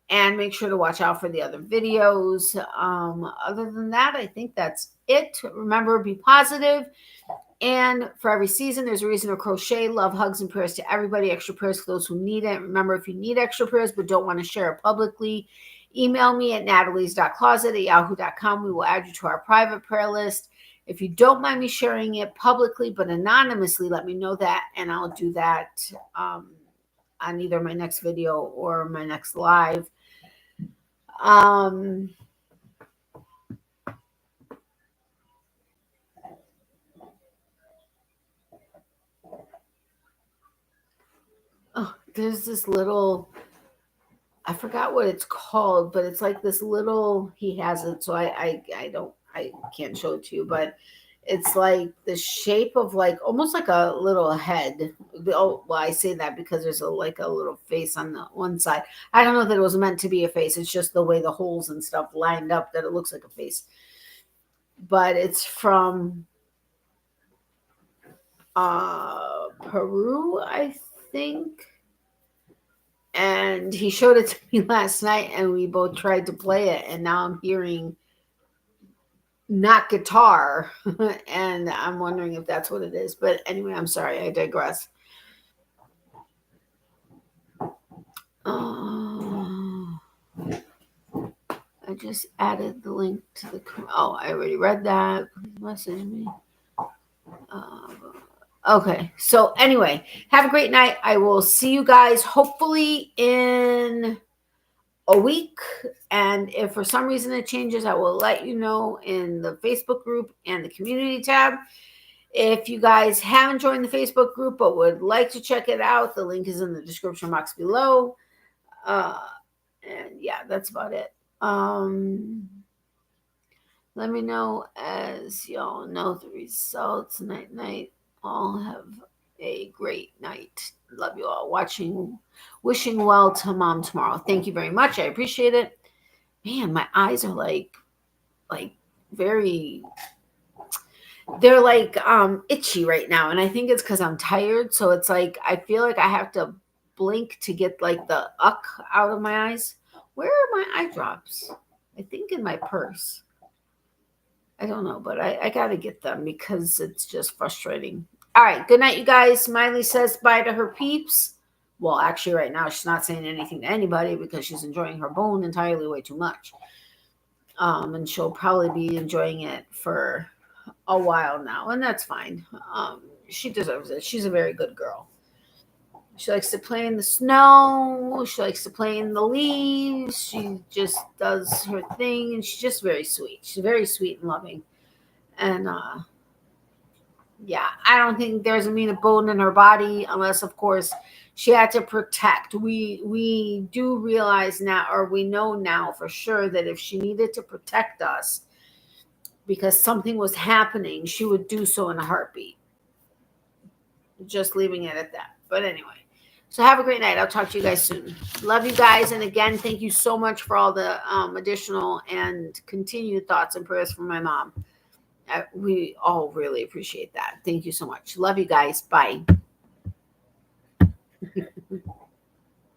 And make sure to watch out for the other videos. Other than that, I think that's it. Remember, be positive. And for every season, there's a reason to crochet. Love, hugs, and prayers to everybody. Extra prayers for those who need it. Remember, if you need extra prayers but don't want to share it publicly, email me at natalies.closet@yahoo.com. We will add you to our private prayer list. If you don't mind me sharing it publicly but anonymously, let me know that, and I'll do that on either my next video or my next live. Oh, there's this little, I forgot what it's called, but it's like this little, he has it, so I can't show it to you, but It's like the shape of like almost like a little head. Oh, well, I say that because there's like a little face on the one side. I don't know that it was meant to be a face. It's just the way the holes and stuff lined up that it looks like a face. But it's from Peru, I think. And he showed it to me last night, and we both tried to play it. And now I'm hearing not guitar, and I'm wondering if that's what it is. But anyway, I'm sorry, I digress. I just added the link to the. Oh, I already read that. Please message me. Okay, so anyway, have a great night. I will see you guys hopefully in a week, and if for some reason it changes, I will let you know in the Facebook group and the community tab. If you guys haven't joined the Facebook group but would like to check it out, the link is in the description box below. And yeah, that's about it. Let me know as y'all know the results. Night. All have a great night. Love you all. Wishing well to Mom tomorrow. Thank you very much. I appreciate it. Man, my eyes are like very, they're like itchy right now, and I think it's because I'm tired. So it's like I feel like I have to blink to get like the uck out of my eyes. Where are my eye drops? I think in my purse. I don't know, but I got to get them because it's just frustrating. All right. Good night, you guys. Smiley says bye to her peeps. Well, actually, right now, she's not saying anything to anybody because she's enjoying her bone entirely way too much. And she'll probably be enjoying it for a while now, and that's fine. She deserves it. She's a very good girl. She likes to play in the snow. She likes to play in the leaves. She just does her thing, and she's just very sweet. She's very sweet and loving. And yeah, I don't think there's a mean bone in her body unless, of course, she had to protect. We do realize now, or we know now for sure, that if she needed to protect us because something was happening, she would do so in a heartbeat. Just leaving it at that. But anyway. So have a great night. I'll talk to you guys soon. Love you guys. And again, thank you so much for all the additional and continued thoughts and prayers for my mom. We all really appreciate that. Thank you so much. Love you guys. Bye.